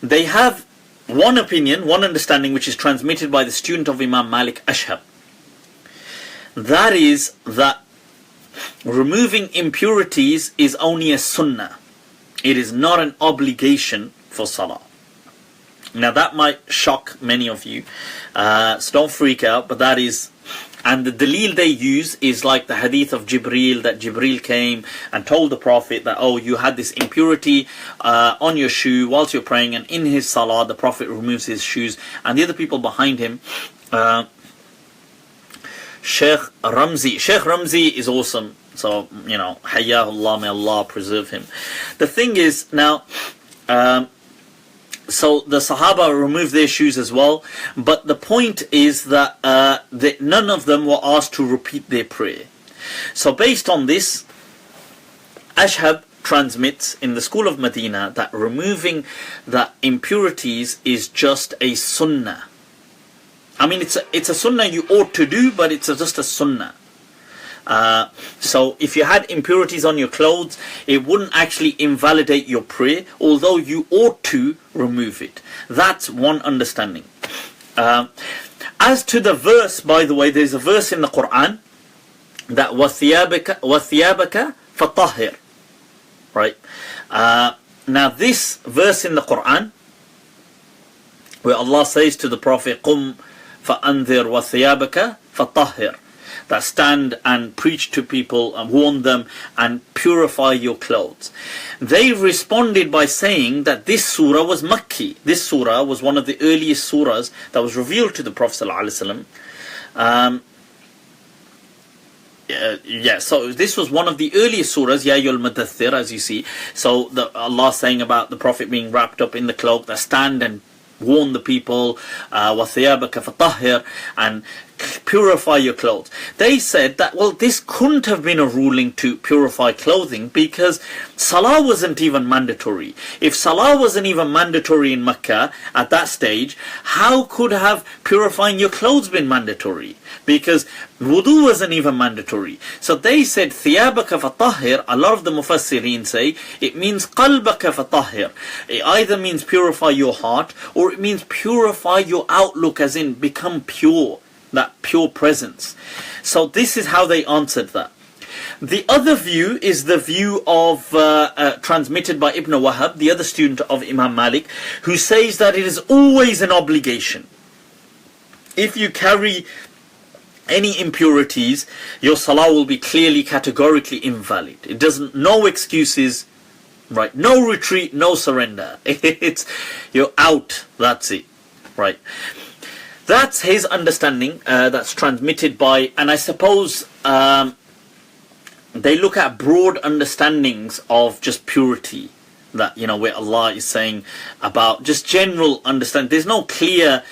They have one opinion, one understanding, which is transmitted by the student of Imam Malik, Ashhab. That is that removing impurities is only a sunnah. It is not an obligation for Salah. Now that might shock many of you, so don't freak out, but that is. And the dalil they use is like the hadith of Jibreel, that Jibreel came and told the Prophet that, oh, you had this impurity on your shoe whilst you're praying, and in his salah the Prophet removes his shoes, and the other people behind him, Sheikh Ramzi is awesome, so, you know, Hayyahullah, may Allah preserve him. The thing is, now, so the Sahaba removed their shoes as well, but the point is that none of them were asked to repeat their prayer. So based on this, Ashhab transmits in the school of Medina that removing the impurities is just a sunnah. I mean, it's a sunnah you ought to do, but it's just a sunnah. So if you had impurities on your clothes, it wouldn't actually invalidate your prayer, although you ought to remove it. That's one understanding. As to the verse, by the way, there's a verse in the Quran that وَثِيَابَكَ فَطَهِّرْ. Right? Now this verse in the Quran, where Allah says to the Prophet, قُمْ فَأَنذِرْ وَثِيَابَكَ فَطَهِّرْ, that stand and preach to people and warn them and purify your clothes. They responded by saying that this surah was Makki. This surah was one of the earliest surahs that was revealed to the Prophet ﷺ. So this was one of the earliest surahs, Ya Ayyuhal Mudaththir, as you see. So Allah saying about the Prophet being wrapped up in the cloak, that stand and warn the people, وَثِيَابَكَ فَطَهِّرْ, and purify your clothes. They said that, well, this couldn't have been a ruling to purify clothing because Salah wasn't even mandatory. If Salah wasn't even mandatory in Mecca at that stage, how could have purifying your clothes been mandatory? Because wudu wasn't even mandatory. So they said, ثِيَابَكَ فَطَهِّرْ, a lot of the Mufassirin say, it means قَلْبَكَ فَطَهِّرْ. It either means purify your heart, or it means purify your outlook, as in become pure. That pure presence. So this is how they answered that. The other view is the view of transmitted by Ibn Wahab, the other student of Imam Malik, who says that it is always an obligation. If you carry any impurities, your salah will be clearly, categorically invalid. It doesn't, no excuses, right? No retreat, no surrender. It's, you're out, that's it, right? That's his understanding, that's transmitted by, and I suppose they look at broad understandings of just purity, that, you know, where Allah is saying about just general understanding. There's no clear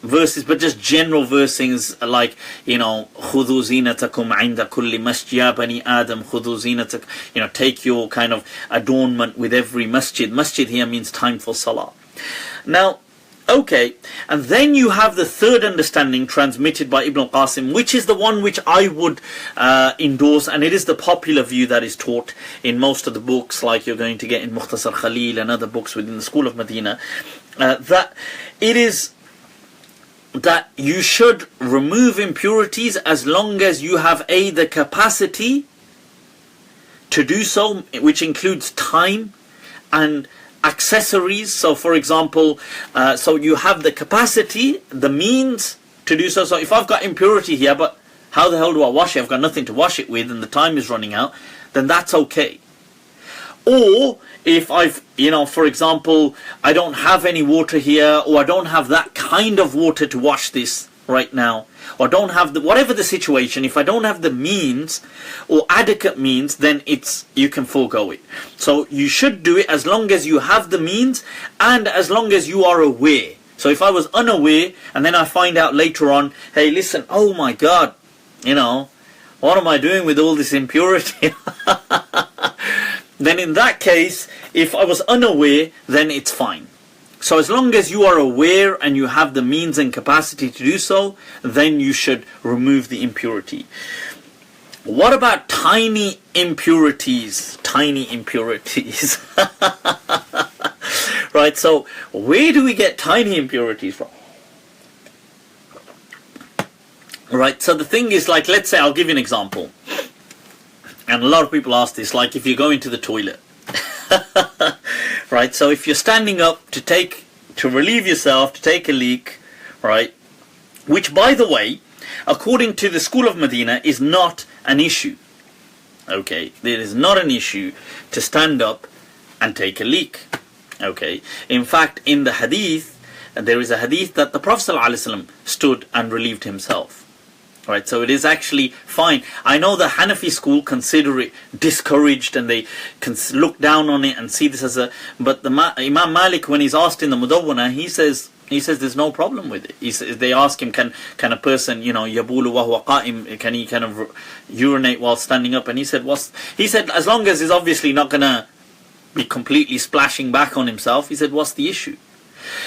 verses, but just general verses like, you know, خُذُوا زِينَتَكُمْ عِنْدَ كُلِّ مَسْجِدٍ يَا بَنِي آدَمْ خُذُوا زِينَتَكُمْ, you know, take your kind of adornment with every masjid. Masjid here means time for salah. Now, okay, and then you have the third understanding transmitted by Ibn al-Qasim, which is the one which I would endorse, and it is the popular view that is taught in most of the books, like you're going to get in Mukhtasar Khalil and other books within the school of Medina, that it is that you should remove impurities as long as you have the capacity to do so, which includes time and accessories. So for example, so you have the capacity, the means to do so. So if I've got impurity here, but how the hell do I wash it? I've got nothing to wash it with and the time is running out, then that's okay. Or if I've, you know, for example, I don't have any water here, or I don't have that kind of water to wash this right now, or don't have the, whatever the situation, if I don't have the means or adequate means, then you can forego it. So you should do it as long as you have the means and as long as you are aware. So if I was unaware and then I find out later on, hey, listen, oh my God, you know, what am I doing with all this impurity? Then in that case, if I was unaware, then it's fine. So as long as you are aware and you have the means and capacity to do so, then you should remove the impurity. What about tiny impurities? Tiny impurities. Right, so where do we get tiny impurities from? Right, so the thing is, like, let's say, I'll give you an example. And a lot of people ask this, like if you go into the toilet. Right, so if you're standing up to relieve yourself, to take a leak, right, which by the way, according to the school of Medina, is not an issue. Okay, it is not an issue to stand up and take a leak. Okay, in fact, in the hadith, there is a hadith that the Prophet ﷺ stood and relieved himself. Right, so it is actually fine. I know the Hanafi school consider it discouraged and they can look down on it and see this as a... But the Imam Malik, when he's asked in the Mudawwana, he says there's no problem with it. They ask him, can a person, you know, yabulu wa huwa qa'im, can he kind of urinate while standing up? And he said, as long as he's obviously not going to be completely splashing back on himself, he said, what's the issue?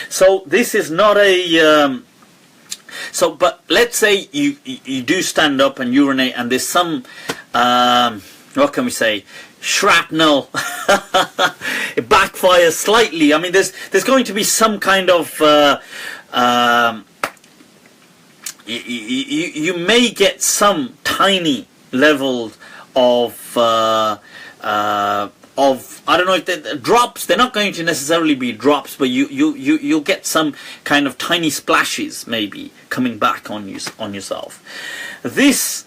So this is not a... So, but let's say you do stand up and urinate and there's some, what can we say, shrapnel, it backfires slightly. I mean, there's going to be some kind of, you may get some tiny level of I don't know if they're drops. They're not going to necessarily be drops, but you'll get some kind of tiny splashes maybe coming back on yourself. This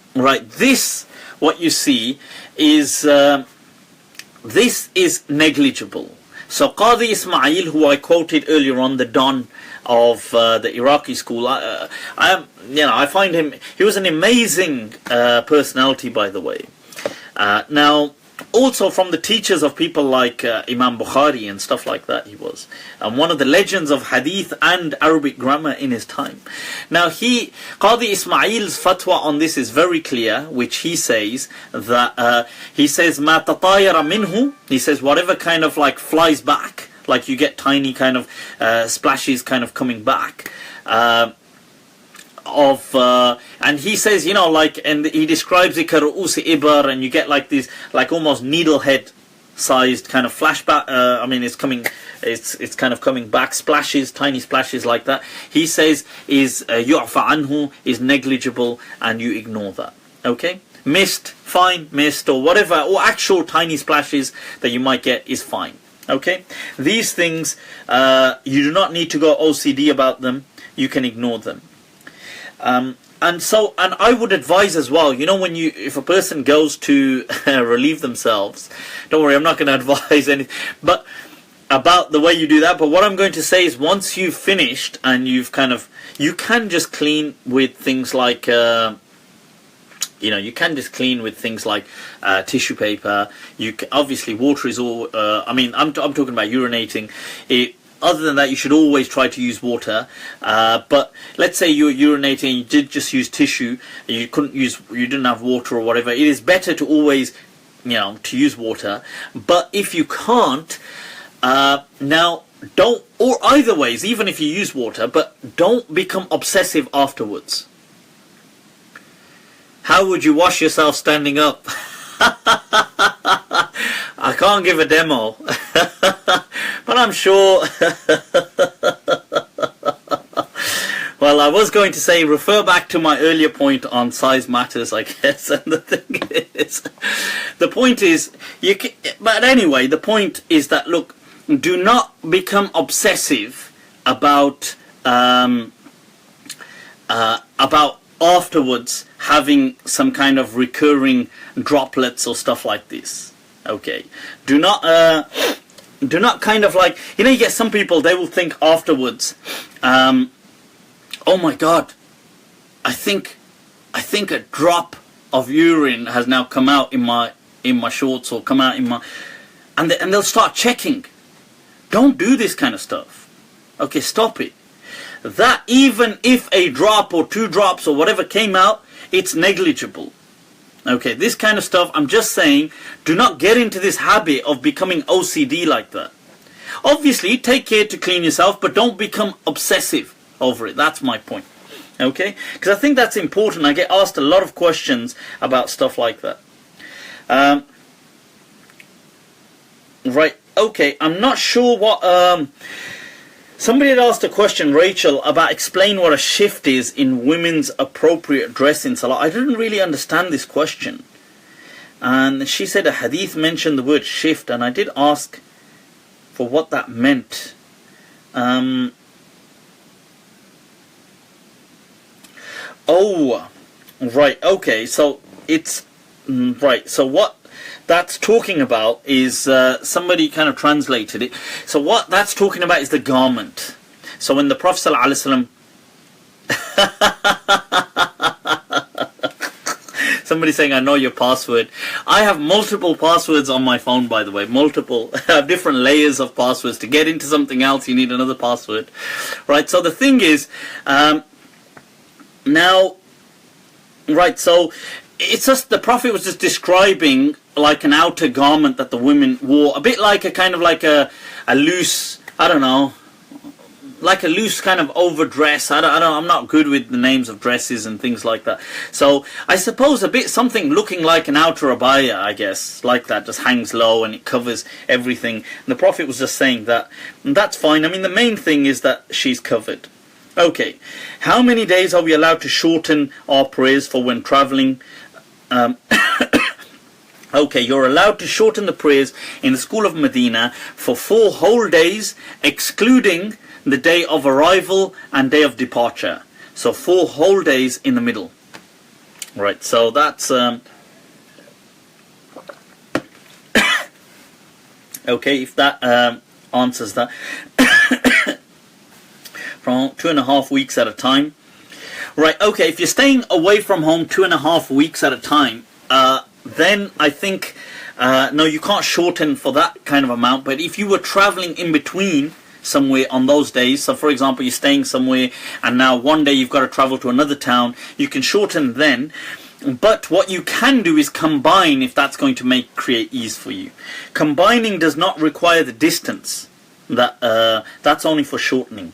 this what you see is this is negligible. So Qadi Ismail, who I quoted earlier on, the Don of the Iraqi school, I find him, he was an amazing personality, by the way. Now, also from the teachers of people like Imam Bukhari and stuff like that, he was one of the legends of hadith and Arabic grammar in his time. Now, Qadi Ismail's fatwa on this is very clear, which he says that he says ma tatayara minhu, he says whatever kind of like flies back, like you get tiny kind of splashes kind of coming back. And he says, you know, like, and he describes it karu'usi ibar, and you get like these, like almost needlehead sized kind of flashback. I mean, it's kind of coming back, splashes, tiny splashes like that. He says is yu'fa anhu, is negligible, and you ignore that. Okay, mist, fine, mist, or whatever, or actual tiny splashes that you might get is fine. Okay, these things you do not need to go OCD about them. You can ignore them. And I would advise as well, you know, if a person goes to relieve themselves, don't worry, I'm not going to advise anything, but about the way you do that. But what I'm going to say is, once you've finished and you can just clean with things like You can just clean with things like tissue paper. Obviously water is all. I'm talking about urinating. Other than that, you should always try to use water. But let's say you're urinating, and you did just use tissue, and you didn't have water or whatever. It is better to always, to use water. But if you can't, or either ways, even if you use water, but don't become obsessive afterwards. How would you wash yourself standing up? I can't give a demo. But I'm sure. Well, I was going to say, refer back to my earlier point on size matters, I guess. And the point is, but anyway, the point is that, look, do not become obsessive about afterwards having some kind of recurring droplets or stuff like this. Okay, do not kind of like, you get some people, they will think afterwards, oh my God, I think a drop of urine has now come out in my shorts, or come out in my, and they'll start checking. Don't do this kind of stuff. Okay, stop it. That even if a drop or 2 drops or whatever came out, it's negligible. Okay, this kind of stuff, I'm just saying, do not get into this habit of becoming OCD like that. Obviously, take care to clean yourself, but don't become obsessive over it. That's my point. Okay? Because I think that's important. I get asked a lot of questions about stuff like that. Right, okay, I'm not sure what... somebody had asked a question, Rachel, about explain what a shift is in women's appropriate dress in Salah. I didn't really understand this question. And she said a hadith mentioned the word shift, and I did ask for what that meant. Oh, right, okay, so it's... Right, so what that's talking about is, somebody kind of translated it. So what that's talking about is the garment. So when the Prophet ﷺ... Somebody saying, I know your password. I have multiple passwords on my phone, by the way. Multiple. I have different layers of passwords. To get into something else, you need another password. Right, so the thing is... now... Right, so... It's just, the Prophet was just describing like an outer garment that the women wore, a bit like a kind of like a loose, I don't know, like a loose kind of overdress. I'm not good with the names of dresses and things like that. So I suppose a bit something looking like an outer abaya, I guess, like that, just hangs low and it covers everything. And the Prophet was just saying that, and that's fine. I mean, the main thing is that she's covered. Okay, how many days are we allowed to shorten our prayers for when traveling? Okay, you're allowed to shorten the prayers in the school of Medina for 4 whole days, excluding the day of arrival and day of departure. So 4 whole days in the middle. Right, so that's... okay, if that answers that. From 2.5 weeks at a time. Right, okay, if you're staying away from home 2.5 weeks at a time, then I think, no, you can't shorten for that kind of amount. But if you were traveling in between somewhere on those days, so for example, you're staying somewhere and now one day you've got to travel to another town, you can shorten then. But what you can do is combine, if that's going to create ease for you. Combining does not require the distance. That's only for shortening.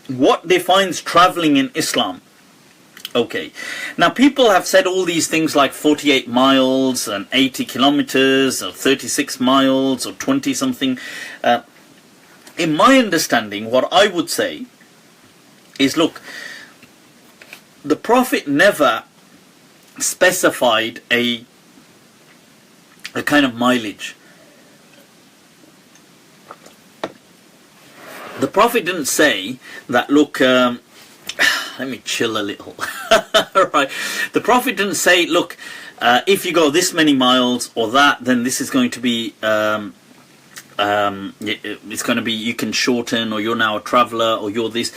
What defines traveling in Islam? Okay, now people have said all these things like 48 miles and 80 kilometers or 36 miles or 20 something. In my understanding, what I would say is, look, the Prophet never specified a kind of mileage. The Prophet didn't say that, look, let me chill a little. Right. The Prophet didn't say, look, if you go this many miles or that, then this is going to be, it's going to be, you can shorten, or you're now a traveller, or you're this.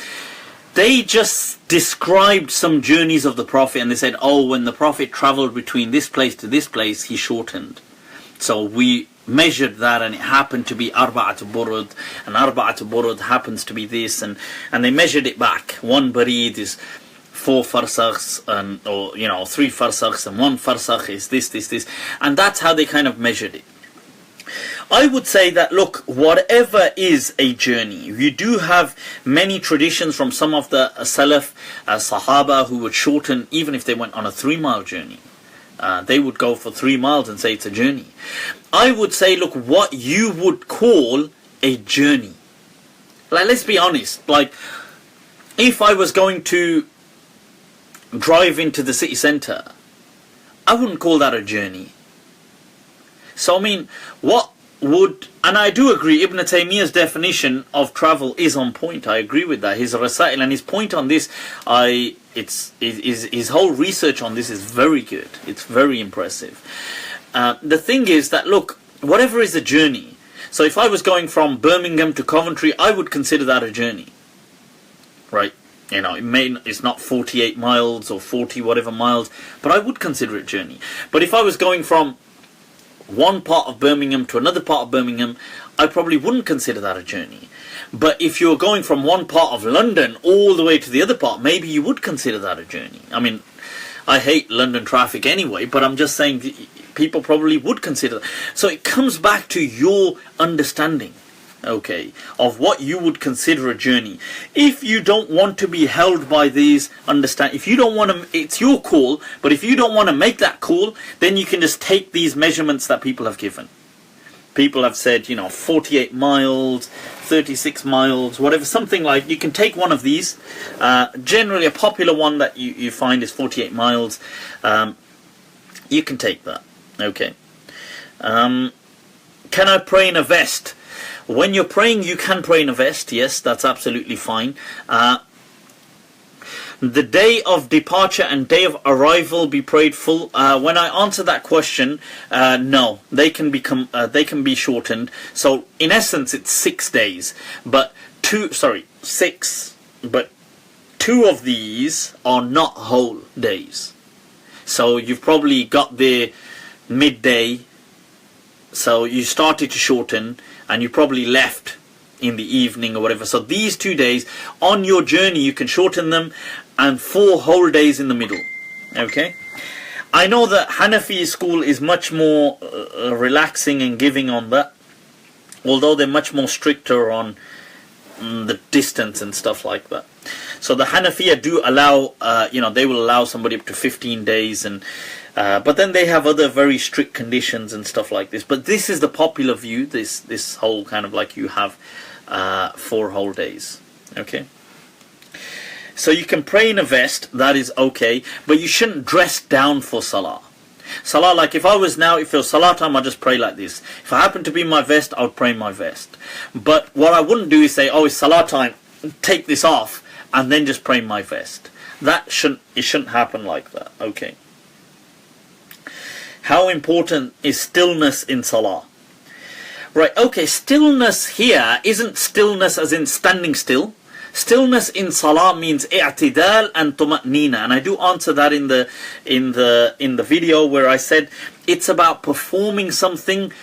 they just described some journeys of the Prophet, and they said, oh, when the Prophet traveled between this place to this place, he shortened. So we measured that, and it happened to be arba'at burud, and arba'at burud happens to be this, and they measured it back. One barid is 4 farsakhs, and or 3 farsakhs, and 1 farsakh is this, and that's how they kind of measured it. I would say that, look, whatever is a journey, you do have many traditions from some of the Salaf, Sahaba, who would shorten even if they went on a 3-mile journey. They would go for 3 miles and say it's a journey. I would say, look, what you would call a journey. Like, let's be honest, like, if I was going to drive into the city centre, I wouldn't call that a journey. So, I mean, what would, and I do agree, Ibn Taymiyyah's definition of travel is on point. I agree with that. His Rasail and his point on this, his whole research on this is very good. It's very impressive. The thing is that, look, whatever is a journey, so if I was going from Birmingham to Coventry, I would consider that a journey. Right? It's not 48 miles or 40 whatever miles, but I would consider it a journey. But if I was going from one part of Birmingham to another part of Birmingham, I probably wouldn't consider that a journey. But if you're going from one part of London all the way to the other part, maybe you would consider that a journey. I mean, I hate London traffic anyway, but I'm just saying people probably would consider that. So it comes back to your understanding, okay, of what you would consider a journey. If you don't want to be held by these if you don't want to, it's your call, but if you don't want to make that call, then you can just take these measurements that people have given. People have said, 48 miles, 36 miles, whatever, something like, you can take one of these. Generally a popular one that you find is 48 miles. You can take that, okay. Can I pray in a vest? When you're praying, you can pray in a vest. Yes, that's absolutely fine. The day of departure and day of arrival be prayed full. When I answer that question, no, they can be shortened. So in essence, it's 6 days, but 6. But 2 of these are not whole days. So you've probably got there midday. So you started to shorten, and you probably left in the evening or whatever. So these 2 days on your journey, you can shorten them, and 4 whole days in the middle. Okay. I know that Hanafi school is much more relaxing and giving on that, although they're much more stricter on the distance and stuff like that. So the Hanafiya do allow, they will allow somebody up to 15 days, and but then they have other very strict conditions and stuff like this. But this is the popular view, this whole kind of like you have 4 whole days. Okay. So you can pray in a vest, that is okay, but you shouldn't dress down for Salah. Salah, like if it was Salah time, I'd just pray like this. If I happen to be in my vest, I would pray in my vest. But what I wouldn't do is say, oh, it's Salah time, take this off, and then just pray in my vest. It shouldn't happen like that. Okay. How important is stillness in Salah? Right, okay, stillness here isn't stillness as in standing still. Stillness in Salah means i'tidal and tuma'nina, and I do answer that in the video where I said it's about performing something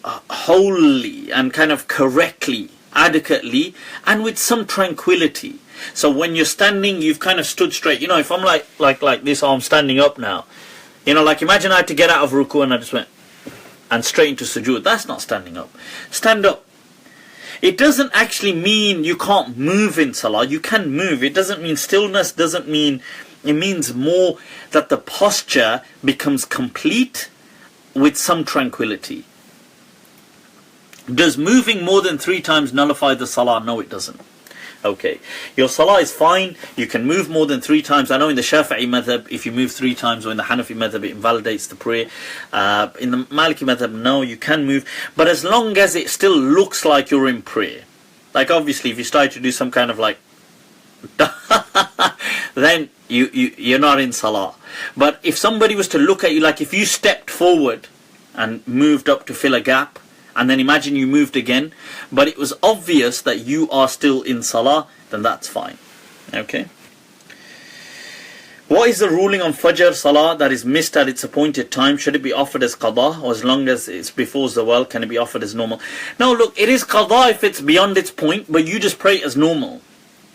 wholly and kind of correctly, adequately, and with some tranquility. So when you're standing, you've kind of stood straight. If I'm like this, I'm standing up now. Like imagine I had to get out of ruku and I just went and straight into sujood. That's not standing up. Stand up. It doesn't actually mean you can't move in Salah. You can move. It doesn't mean stillness, it means more that the posture becomes complete with some tranquility. Does moving more than 3 times nullify the Salah? No, it doesn't. Okay, your Salah is fine. You can move more than 3 times. I know in the Shafi'i Madhhab, if you move 3 times, or in the Hanafi Madhhab, it invalidates the prayer. In the Maliki Madhhab, no, you can move. But as long as it still looks like you're in prayer. Like obviously, if you start to do some kind of like, then you're not in Salah. But if somebody was to look at you, like if you stepped forward and moved up to fill a gap, and then imagine you moved again, but it was obvious that you are still in Salah, then that's fine. Okay. What is the ruling on Fajr Salah that is missed at its appointed time? Should it be offered as Qadha, or as long as it's before Zawal, can it be offered as normal? No, look, it is Qadha if it's beyond its point, but you just pray as normal.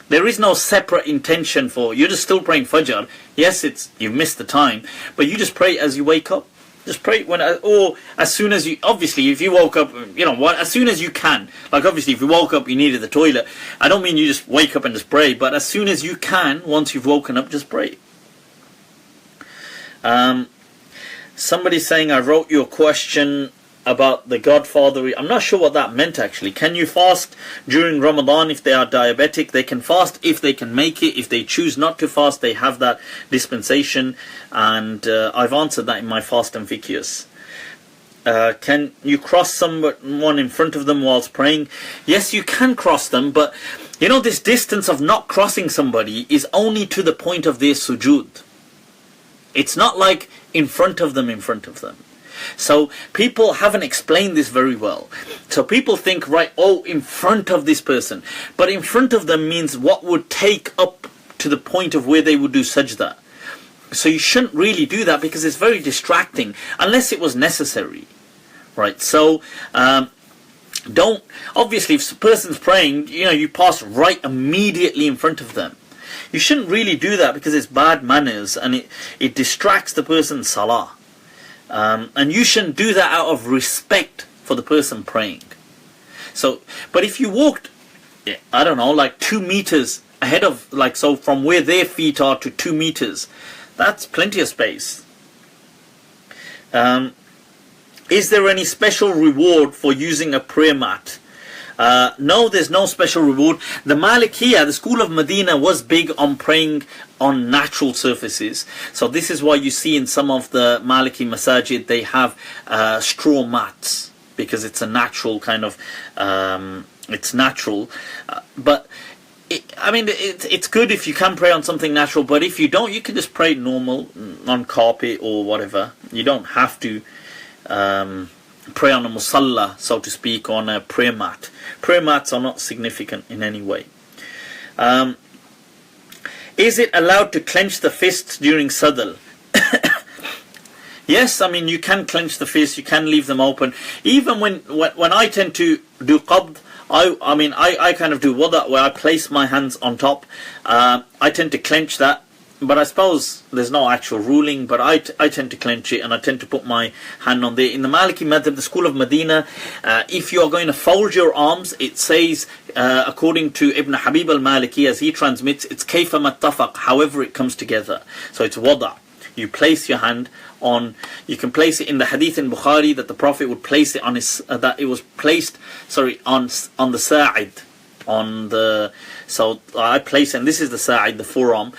There is no separate intention for, you're just still praying Fajr. Yes, you've missed the time, but you just pray as you wake up. Just pray or as soon as you, obviously if you woke up, you know what, as soon as you can. Like obviously if you woke up, you needed the toilet. I don't mean you just wake up and just pray, but as soon as you can, once you've woken up, just pray. Somebody saying, I wrote you a question about the Godfather. I'm not sure what that meant actually. Can you fast during Ramadan if they are diabetic? They can fast if they can make it. If they choose not to fast, they have that dispensation. And I've answered that in my fast and fiqhs. Can you cross someone in front of them whilst praying? Yes, you can cross them, but you know this distance of not crossing somebody is only to the point of their sujood. It's not like in front of them. So people haven't explained this very well. So people think, right, oh, in front of this person. But in front of them means what would take up to the point of where they would do sajda. So you shouldn't really do that because it's very distracting, unless it was necessary. Right, so don't, obviously if a person's praying, you know, you pass right immediately in front of them. You shouldn't really do that because it's bad manners and it distracts the person's salah. And you shouldn't do that out of respect for the person praying. So, but if you walked, I don't know, like 2 meters ahead of, like, so from where their feet are to 2 meters, that's plenty of space. Is there any special reward for using a prayer mat? No, there's no special reward. The Malikiya, the school of Medina, was big on praying on natural surfaces. So this is why you see in some of the Maliki masajid they have straw mats, because it's a natural kind of, it's natural. But it's good if you can pray on something natural, but if you don't, you can just pray normal, on carpet or whatever. You don't have to pray on a musalla, so to speak, on a prayer mat. Prayer mats are not significant in any way. Is it allowed to clench the fists during sadl? Yes, I mean you can clench the fists, you can leave them open. Even when I tend to do qabd, I kind of do wada, where I place my hands on top. I tend to clench that. But I suppose there's no actual ruling, but I tend to clench it and I tend to put my hand on there. In the Maliki Madhhab, the school of Medina, if you are going to fold your arms, it says, according to Ibn Habib al-Maliki, as he transmits, it's kayfa mattafaq, however it comes together. So it's wada. You place your hand on, you can place it in the hadith in Bukhari that the Prophet would place it on his, that it was placed, on the sa'id. So I place, and this is the sa'id, the forearm.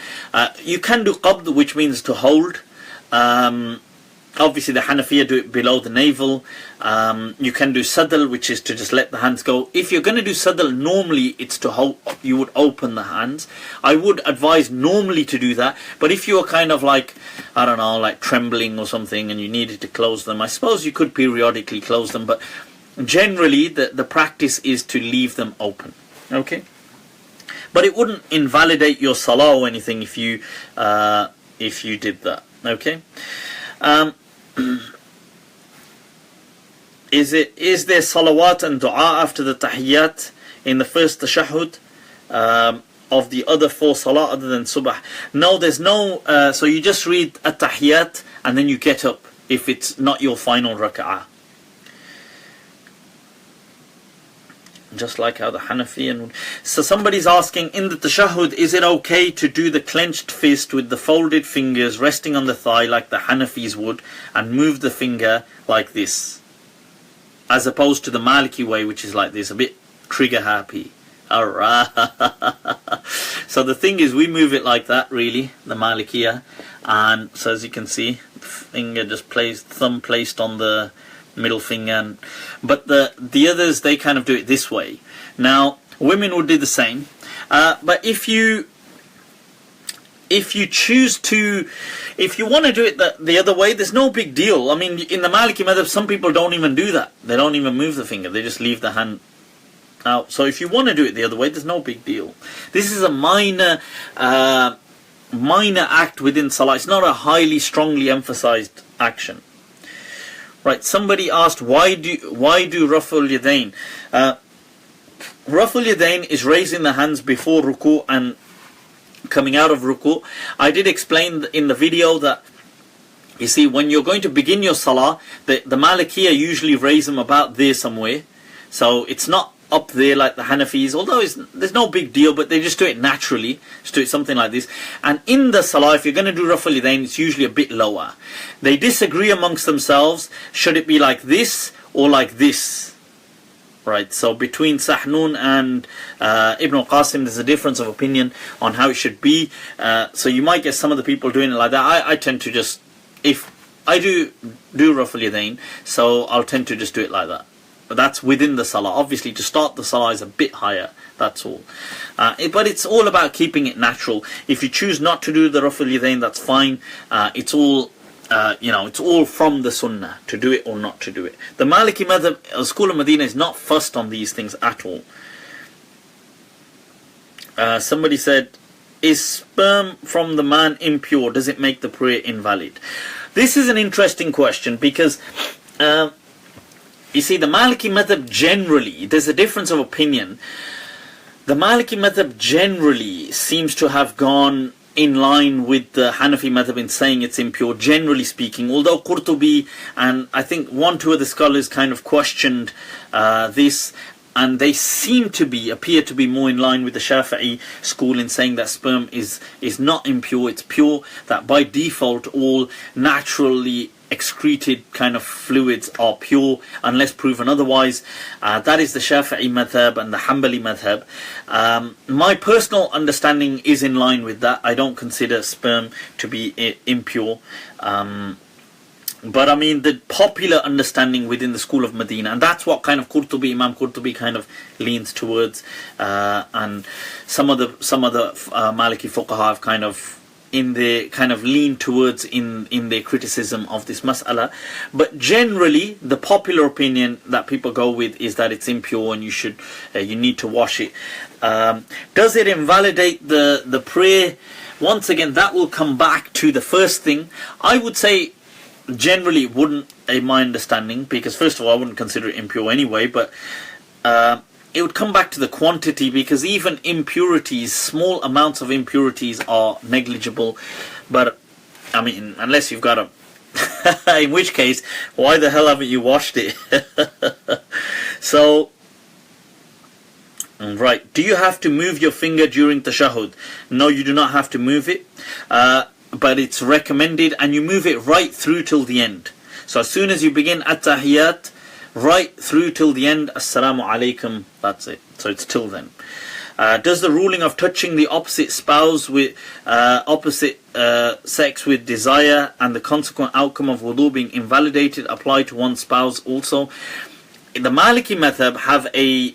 You can do qabd, which means to hold. Obviously the Hanafiya do it below the navel. You can do sadl, which is to just let the hands go. If you're going to do sadl, normally it's to hold, you would open the hands. I would advise normally to do that, but if you are kind of like, I don't know, like trembling or something and you needed to close them, I suppose you could periodically close them, but generally the practice is to leave them open. Okay, but it wouldn't invalidate your salah or anything if you did that. Okay, is there salawat and dua after the tahiyyat in the first tashahhud of the other 4 salah other than subh? No, there's no. So you just read at-tahiyyat and then you get up if it's not your final rak'ah. Just like how the Hanafi so somebody's asking, in the tashahhud, is it okay to do the clenched fist with the folded fingers resting on the thigh like the Hanafis would, and move the finger like this, as opposed to the Maliki way, which is like this, a bit trigger happy? Alright. So the thing is, we move it like that, really, the Malikiya, and so as you can see, finger just placed, thumb placed on the middle finger, but the others, they kind of do it this way. Now women would do the same, but if you choose to, if you want to do it the other way, there's no big deal. I mean, in the Maliki Madhhab, some people don't even do that. They don't even move the finger, they just leave the hand So if you want to do it the other way, there's no big deal. This is a minor act within Salah. It's not a highly, strongly emphasized action. Right, somebody asked, why do Raf'ul Yadain? Raf'ul Yadain is raising the hands before ruku and coming out of ruku. I did explain in the video that, you see, when you're going to begin your Salah, the Malikiya usually raise them about there somewhere. So it's not up there like the Hanafis, although there's no big deal, but they just do it naturally. Just do it something like this. And in the Salah, if you're going to do Raf'ul Yadain, it's usually a bit lower. They disagree amongst themselves. Should it be like this or like this? Right, so between Sahnun and Ibn al-Qasim, there's a difference of opinion on how it should be. So you might get some of the people doing it like that. I tend to just, if I do Raf'ul Yadain, so I'll tend to just do it like that. But that's within the Salah. Obviously, to start the Salah is a bit higher. That's all. But it's all about keeping it natural. If you choose not to do the Raf'ul Yadain, that's fine. It's all, it's all from the Sunnah to do it or not to do it. The Maliki Madhhab, School of Medina, is not fussed on these things at all. Somebody said, is sperm from the man impure? Does it make the prayer invalid? This is an interesting question because you see, the Maliki Madhhab generally, there's a difference of opinion. The Maliki Madhhab generally seems to have gone in line with the Hanafi Madhhab in saying it's impure, generally speaking. Although Qurtubi and I think 1-2 other scholars kind of questioned this, and they appear to be more in line with the Shafi'i school in saying that sperm is not impure, it's pure, that by default all naturally excreted kind of fluids are pure unless proven otherwise. That is the Shafi'i Madhhab and the Hanbali Madhhab. My personal understanding is in line with that. I don't consider sperm to be impure. But I mean, the popular understanding within the school of Medina, and that's what kind of Imam Qurtubi kind of leans towards, and some of the Maliki fuqaha have kind of lean towards in their criticism of this mas'ala. But generally, the popular opinion that people go with is that it's impure and you need to wash it. Does it invalidate the prayer? Once again, that will come back to the first thing. I would say generally it wouldn't, in my understanding, because first of all I wouldn't consider it impure anyway, but it would come back to the quantity, because even impurities, small amounts of impurities are negligible. But I mean, unless you've got a in which case, why the hell haven't you washed it? So right, do you have to move your finger during tashahhud? No, you do not have to move it, but it's recommended, and you move it right through till the end. So as soon as you begin at-tahiyyat, right through till the end, assalamu alaikum, that's it. So it's till then. Does the ruling of touching the opposite spouse with opposite sex with desire and the consequent outcome of wudu being invalidated apply to one spouse also? The Maliki Madhhab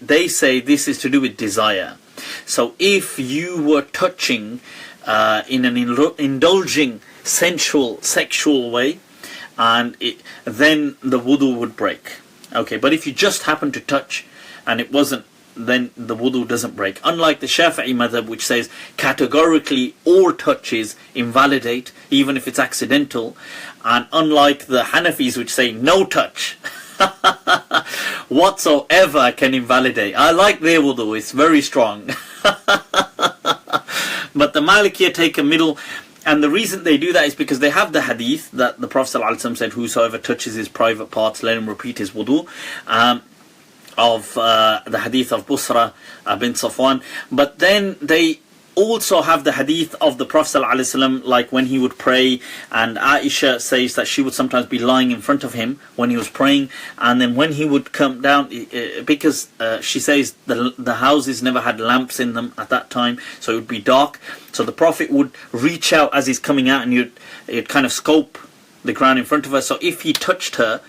they say this is to do with desire. So if you were touching in an indulging, sensual, sexual way, and then the wudu would break. Okay, but if you just happen to touch and it wasn't, then the wudu doesn't break. Unlike the Shafi'i Madhhab, which says categorically all touches invalidate, even if it's accidental, and unlike the Hanafis, which say no touch whatsoever can invalidate. I like their wudu, it's very strong. But the Malikiya take a middle, and the reason they do that is because they have the hadith that the Prophet ﷺ said, whosoever touches his private parts, let him repeat his wudu, of the hadith of Busra bint Safwan. But then they also have the hadith of the Prophet ﷺ, like when he would pray, and Aisha says that she would sometimes be lying in front of him when he was praying, and then when he would come down, because she says the houses never had lamps in them at that time, so it would be dark, so the Prophet would reach out as he's coming out, and you'd kind of scope the ground in front of her. So if he touched her,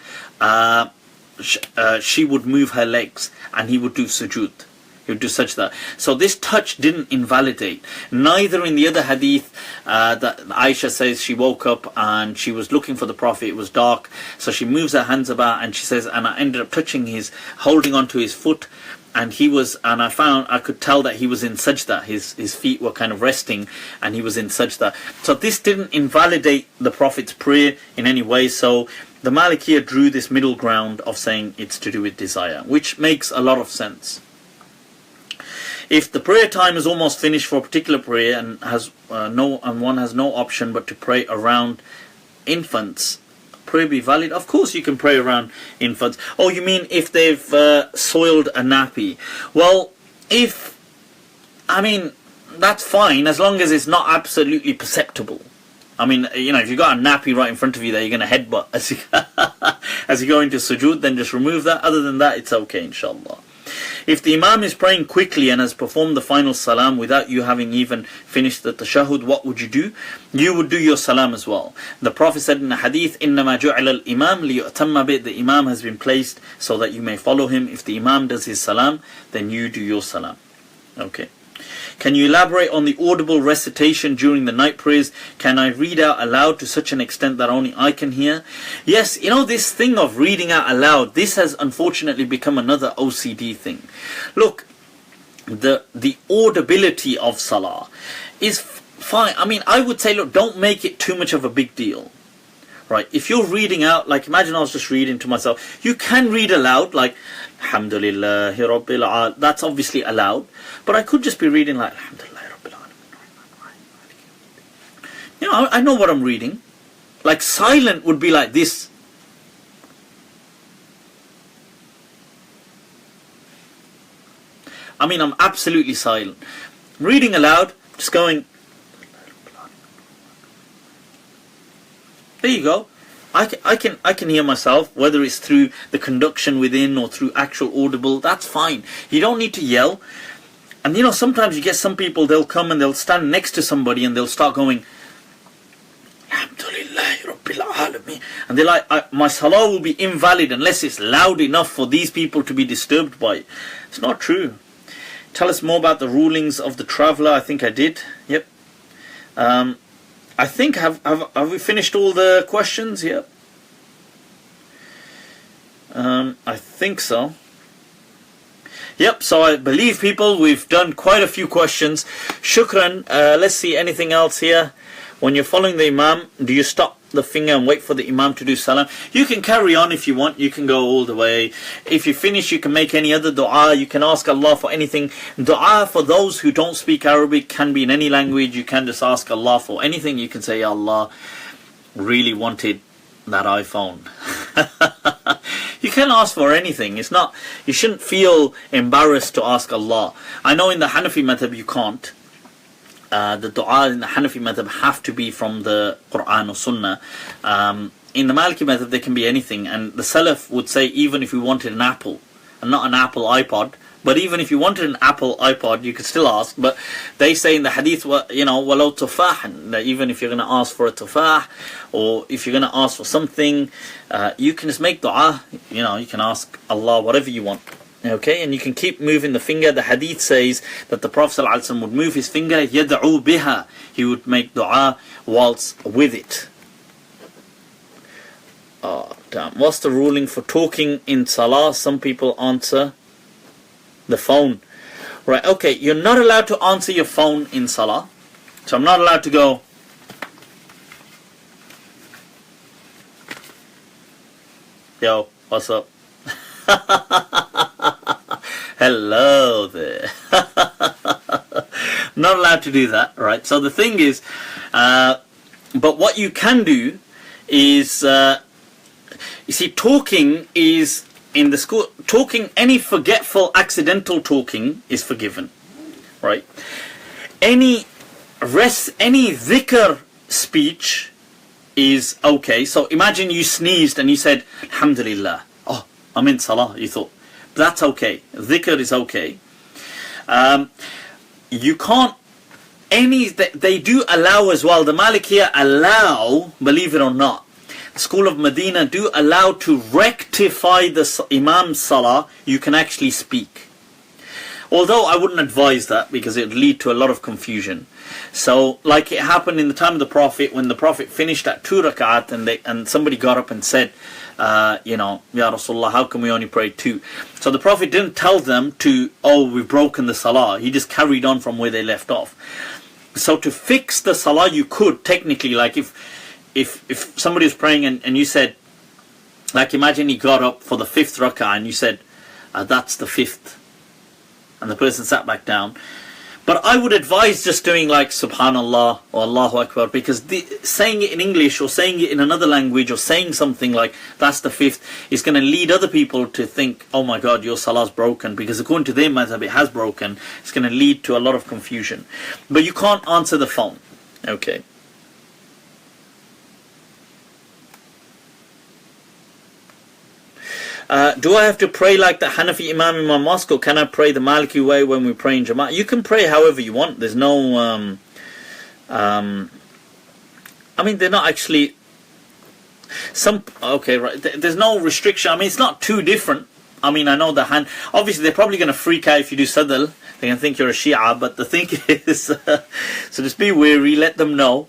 she would move her legs and he would do sujood. he would do sajda. So this touch didn't invalidate. Neither in the other hadith that Aisha says she woke up and she was looking for the Prophet, it was dark, so she moves her hands about and she says, and I ended up touching holding onto his foot, and I could tell that he was in sajda. His feet were kind of resting and he was in sajda. So this didn't invalidate the Prophet's prayer in any way. So the Malikiya drew this middle ground of saying it's to do with desire, which makes a lot of sense. If the prayer time is almost finished for a particular prayer and one has no option but to pray around infants, prayer be valid? Of course you can pray around infants. Oh, you mean if they've soiled a nappy? Well, that's fine as long as it's not absolutely perceptible. If you've got a nappy right in front of you that you're going to headbutt as you go into sujood, then just remove that. Other than that, it's okay, inshallah. If the Imam is praying quickly and has performed the final salam without you having even finished the tashahhud, what would you do? You would do your salam as well. The Prophet said in the hadith, إِنَّمَا جُعِلَ الْإِمَامِ لِيُؤْتَمَّ بِهِ. The Imam has been placed so that you may follow him. If the Imam does his salam, then you do your salam. Okay. Can you elaborate on the audible recitation during the night prayers? Can I read out aloud to such an extent that only I can hear? Yes, this thing of reading out aloud, this has unfortunately become another OCD thing. Look, the audibility of salah is fine. I would say, look, don't make it too much of a big deal. Right, if you're reading out, like imagine I was just reading to myself, you can read aloud, like Alhamdulillahi Rabbil Alamin. That's obviously allowed, but I could just be reading like Alhamdulillahi Rabbil Alamin. I know what I'm reading. Like silent would be like this. I'm absolutely silent. Reading aloud, just going. There you go. I can hear myself, whether it's through the conduction within or through actual audible. That's fine. You don't need to yell. And sometimes you get some people, they'll come and they'll stand next to somebody and they'll start going, Alhamdulillahi Rabbil Alamin. And they're like, my salah will be invalid unless it's loud enough for these people to be disturbed by it. It's not true. Tell us more about the rulings of the traveller. I think I did. Yep. I think, have we finished all the questions? Yep. I think so. Yep, so I believe, people, we've done quite a few questions. Shukran. Let's see, anything else here? When you're following the Imam, do you stop the finger and wait for the Imam to do salam? You can carry on if you want. You can go all the way. If you finish, you can make any other dua. You can ask Allah for anything. Dua, for those who don't speak Arabic, can be in any language. You can just ask Allah for anything. You can say, Ya Allah, really wanted that iPhone. You can ask for anything. It's not, you shouldn't feel embarrassed to ask Allah. I know in the Hanafi Madhhab you can't. The dua in the Hanafi Madhhab have to be from the Quran or Sunnah. In the Maliki Madhhab they can be anything, and the Salaf would say even if you wanted an apple, and not an Apple iPod, but even if you wanted an Apple iPod you could still ask. But they say in the hadith, walau tufahan, that even if you're going to ask for a tufah, or if you're going to ask for something, you can just make dua. You can ask Allah whatever you want. Okay, and you can keep moving the finger. The hadith says that the Prophet ﷺ would move his finger, yad'u biha. He would make dua whilst with it. Oh, damn. What's the ruling for talking in salah? Some people answer the phone. Right, okay, you're not allowed to answer your phone in salah. So I'm not allowed to go, yo, what's up? Hello there. I'm not allowed to do that, right? So the thing is, but what you can do is, you see, talking is, in the school, talking, any forgetful, accidental talking is forgiven, right? Any dhikr speech is okay. So imagine you sneezed and you said, Alhamdulillah. Oh, I'm in salah, you thought. That's okay. Dhikr is okay. You can't, they do allow as well, the Malikiya allow, believe it or not, the school of Medina do allow to rectify the Imam's salah, you can actually speak. Although I wouldn't advise that because it would lead to a lot of confusion. So, like it happened in the time of the Prophet, when the Prophet finished at 2 rak'at and somebody got up and said, you know, Ya Rasulullah, how come we only prayed 2? So the Prophet didn't tell them to, oh, we've broken the salah. He just carried on from where they left off. So to fix the salah, you could technically, like if somebody was praying and you said, like imagine he got up for the 5th rak'ah and you said, that's the 5th. And the person sat back down. But I would advise just doing like Subhanallah or Allahu Akbar, because saying it in English or saying it in another language or saying something like that's the 5th is going to lead other people to think, oh my God, your salah's broken, because according to their madhab it has broken. It's going to lead to a lot of confusion. But you can't answer the phone. Okay. Do I have to pray like the Hanafi Imam in my mosque, or can I pray the Maliki way when we pray in Jama'ah? You can pray however you want. There's no, I mean, they're not actually, okay, right, there's no restriction. I mean, it's not too different. I mean, I know obviously they're probably going to freak out if you do Sadal. They can think you're a Shia, but the thing is, so just be wary, let them know.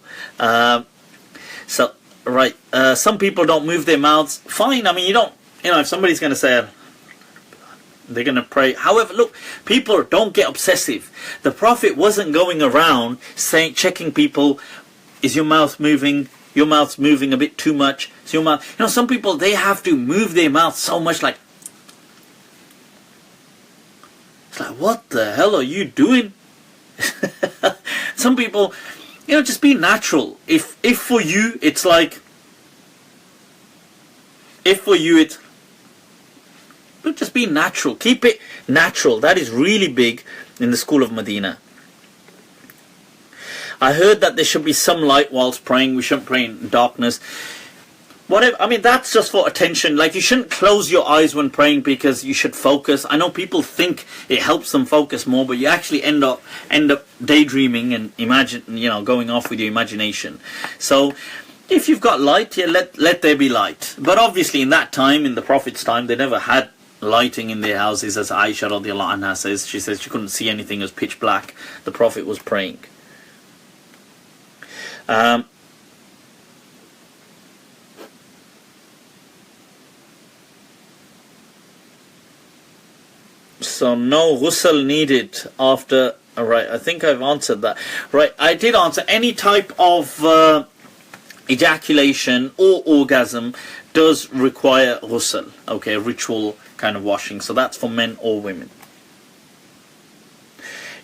Right, some people don't move their mouths. Fine, I mean, you know, if somebody's going to say, they're going to pray. However, look, people don't get obsessive. The Prophet wasn't going around checking people, is your mouth moving? Your mouth's moving a bit too much. Is your mouth? You know, some people, they have to move their mouth so much, like, it's like, what the hell are you doing? Some people, you know, just be natural. If for you, it's like, if for you, it's, just be natural. Keep it natural. That is really big in the school of Medina. I heard that there should be some light whilst praying. We shouldn't pray in darkness. Whatever. I mean, that's just for attention. Like, you shouldn't close your eyes when praying because you should focus. I know people think it helps them focus more, but you actually end up daydreaming and going off with your imagination. So if you've got light, yeah, let there be light. But obviously in that time, in the Prophet's time, they never had lighting in their houses, as Aisha radiallahu anha says. She says she couldn't see anything, it was pitch black. The Prophet was praying. So no ghusl needed after. Alright, I think I've answered that. Right, I did answer. Any type of ejaculation or orgasm does require ghusl, okay, ritual kind of washing. So that's for men or women.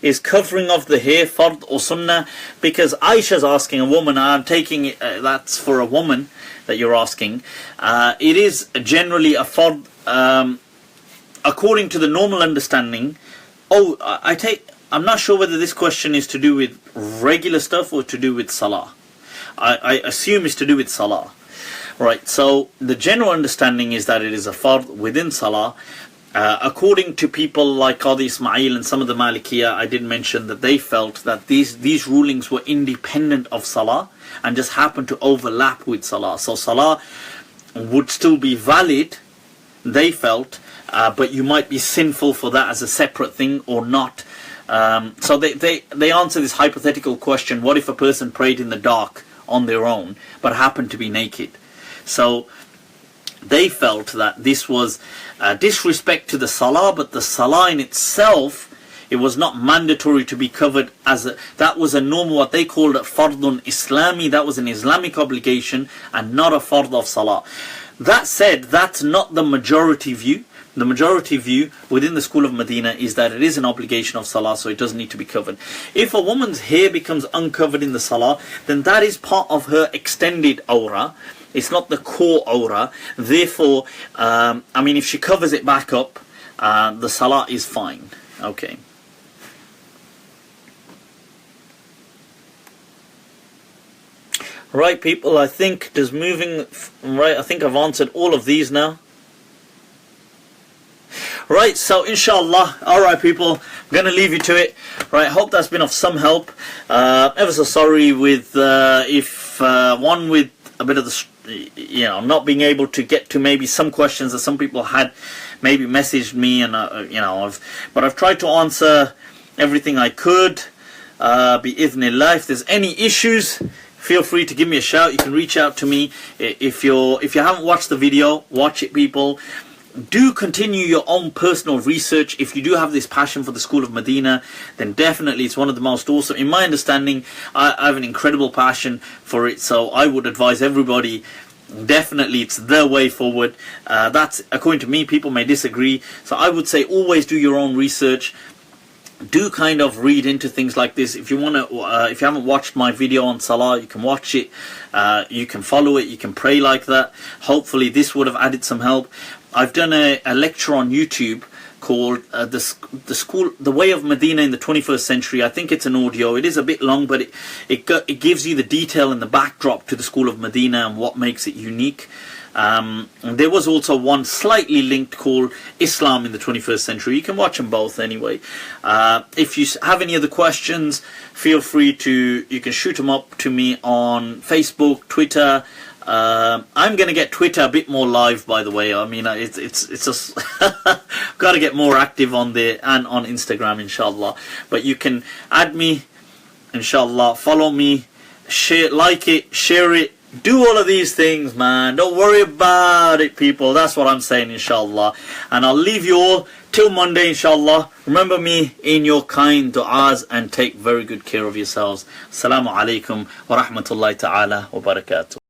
Is covering of the hair fard or sunnah? Because Aisha's asking a woman, I'm taking it, that's for a woman that you're asking. It is generally a fard, according to the normal understanding. I'm not sure whether this question is to do with regular stuff or to do with salah. I assume it's to do with salah. Right, so the general understanding is that it is a fard within salah. According to people like Qadi Ismail and some of the Malikiyah, I did mention that they felt that these rulings were independent of salah and just happened to overlap with salah. So salah would still be valid, they felt, but you might be sinful for that as a separate thing or not. So they answer this hypothetical question: what if a person prayed in the dark on their own but happened to be naked? So they felt that this was disrespect to the salah, but the salah in itself, it was not mandatory to be covered that was a normal, what they called fardun Islami, that was an Islamic obligation and not a fard of salah. That said, that's not the majority view. The majority view within the school of Medina is that it is an obligation of salah, so it doesn't need to be covered. If a woman's hair becomes uncovered in the salah, then that is part of her extended aura. It's not the core aura. Therefore, if she covers it back up, the salah is fine. Okay. Right, people, I think I think I've answered all of these now. Right, so inshallah, alright people, I'm going to leave you to it. Right, hope that's been of some help. Ever so sorry with if one with a bit of the, not being able to get to maybe some questions that some people had maybe messaged me, and but I've tried to answer everything I could. Bi-idhnillah. If there's any issues, feel free to give me a shout. You can reach out to me. If you haven't watched the video, watch it, people. Do continue your own personal research. If you do have this passion for the School of Medina, then definitely it's one of the most awesome. In my understanding, I have an incredible passion for it, so I would advise everybody, definitely it's the way forward. That's according to me. People may disagree, so I would say always do your own research. Do kind of read into things like this. If you want to, if you haven't watched my video on Salah, you can watch it. You can follow it. You can pray like that. Hopefully, this would have added some help. I've done a lecture on YouTube called the Way of Medina in the 21st Century. I think it's an audio. It is a bit long, but it gives you the detail and the backdrop to the School of Medina and what makes it unique. And there was also one slightly linked called Islam in the 21st Century. You can watch them both anyway. If you have any other questions, feel free to, you can shoot them up to me on Facebook, Twitter. I'm going to get Twitter a bit more live, by the way. I mean, it's just got to get more active on there, and on Instagram, inshallah. But you can add me, inshallah, follow me, share, like it, share it. Do all of these things, man. Don't worry about it, people. That's what I'm saying, inshallah. And I'll leave you all till Monday, inshallah. Remember me in your kind du'as, and take very good care of yourselves. Assalamu alaikum wa rahmatullahi ta'ala wa barakatuh.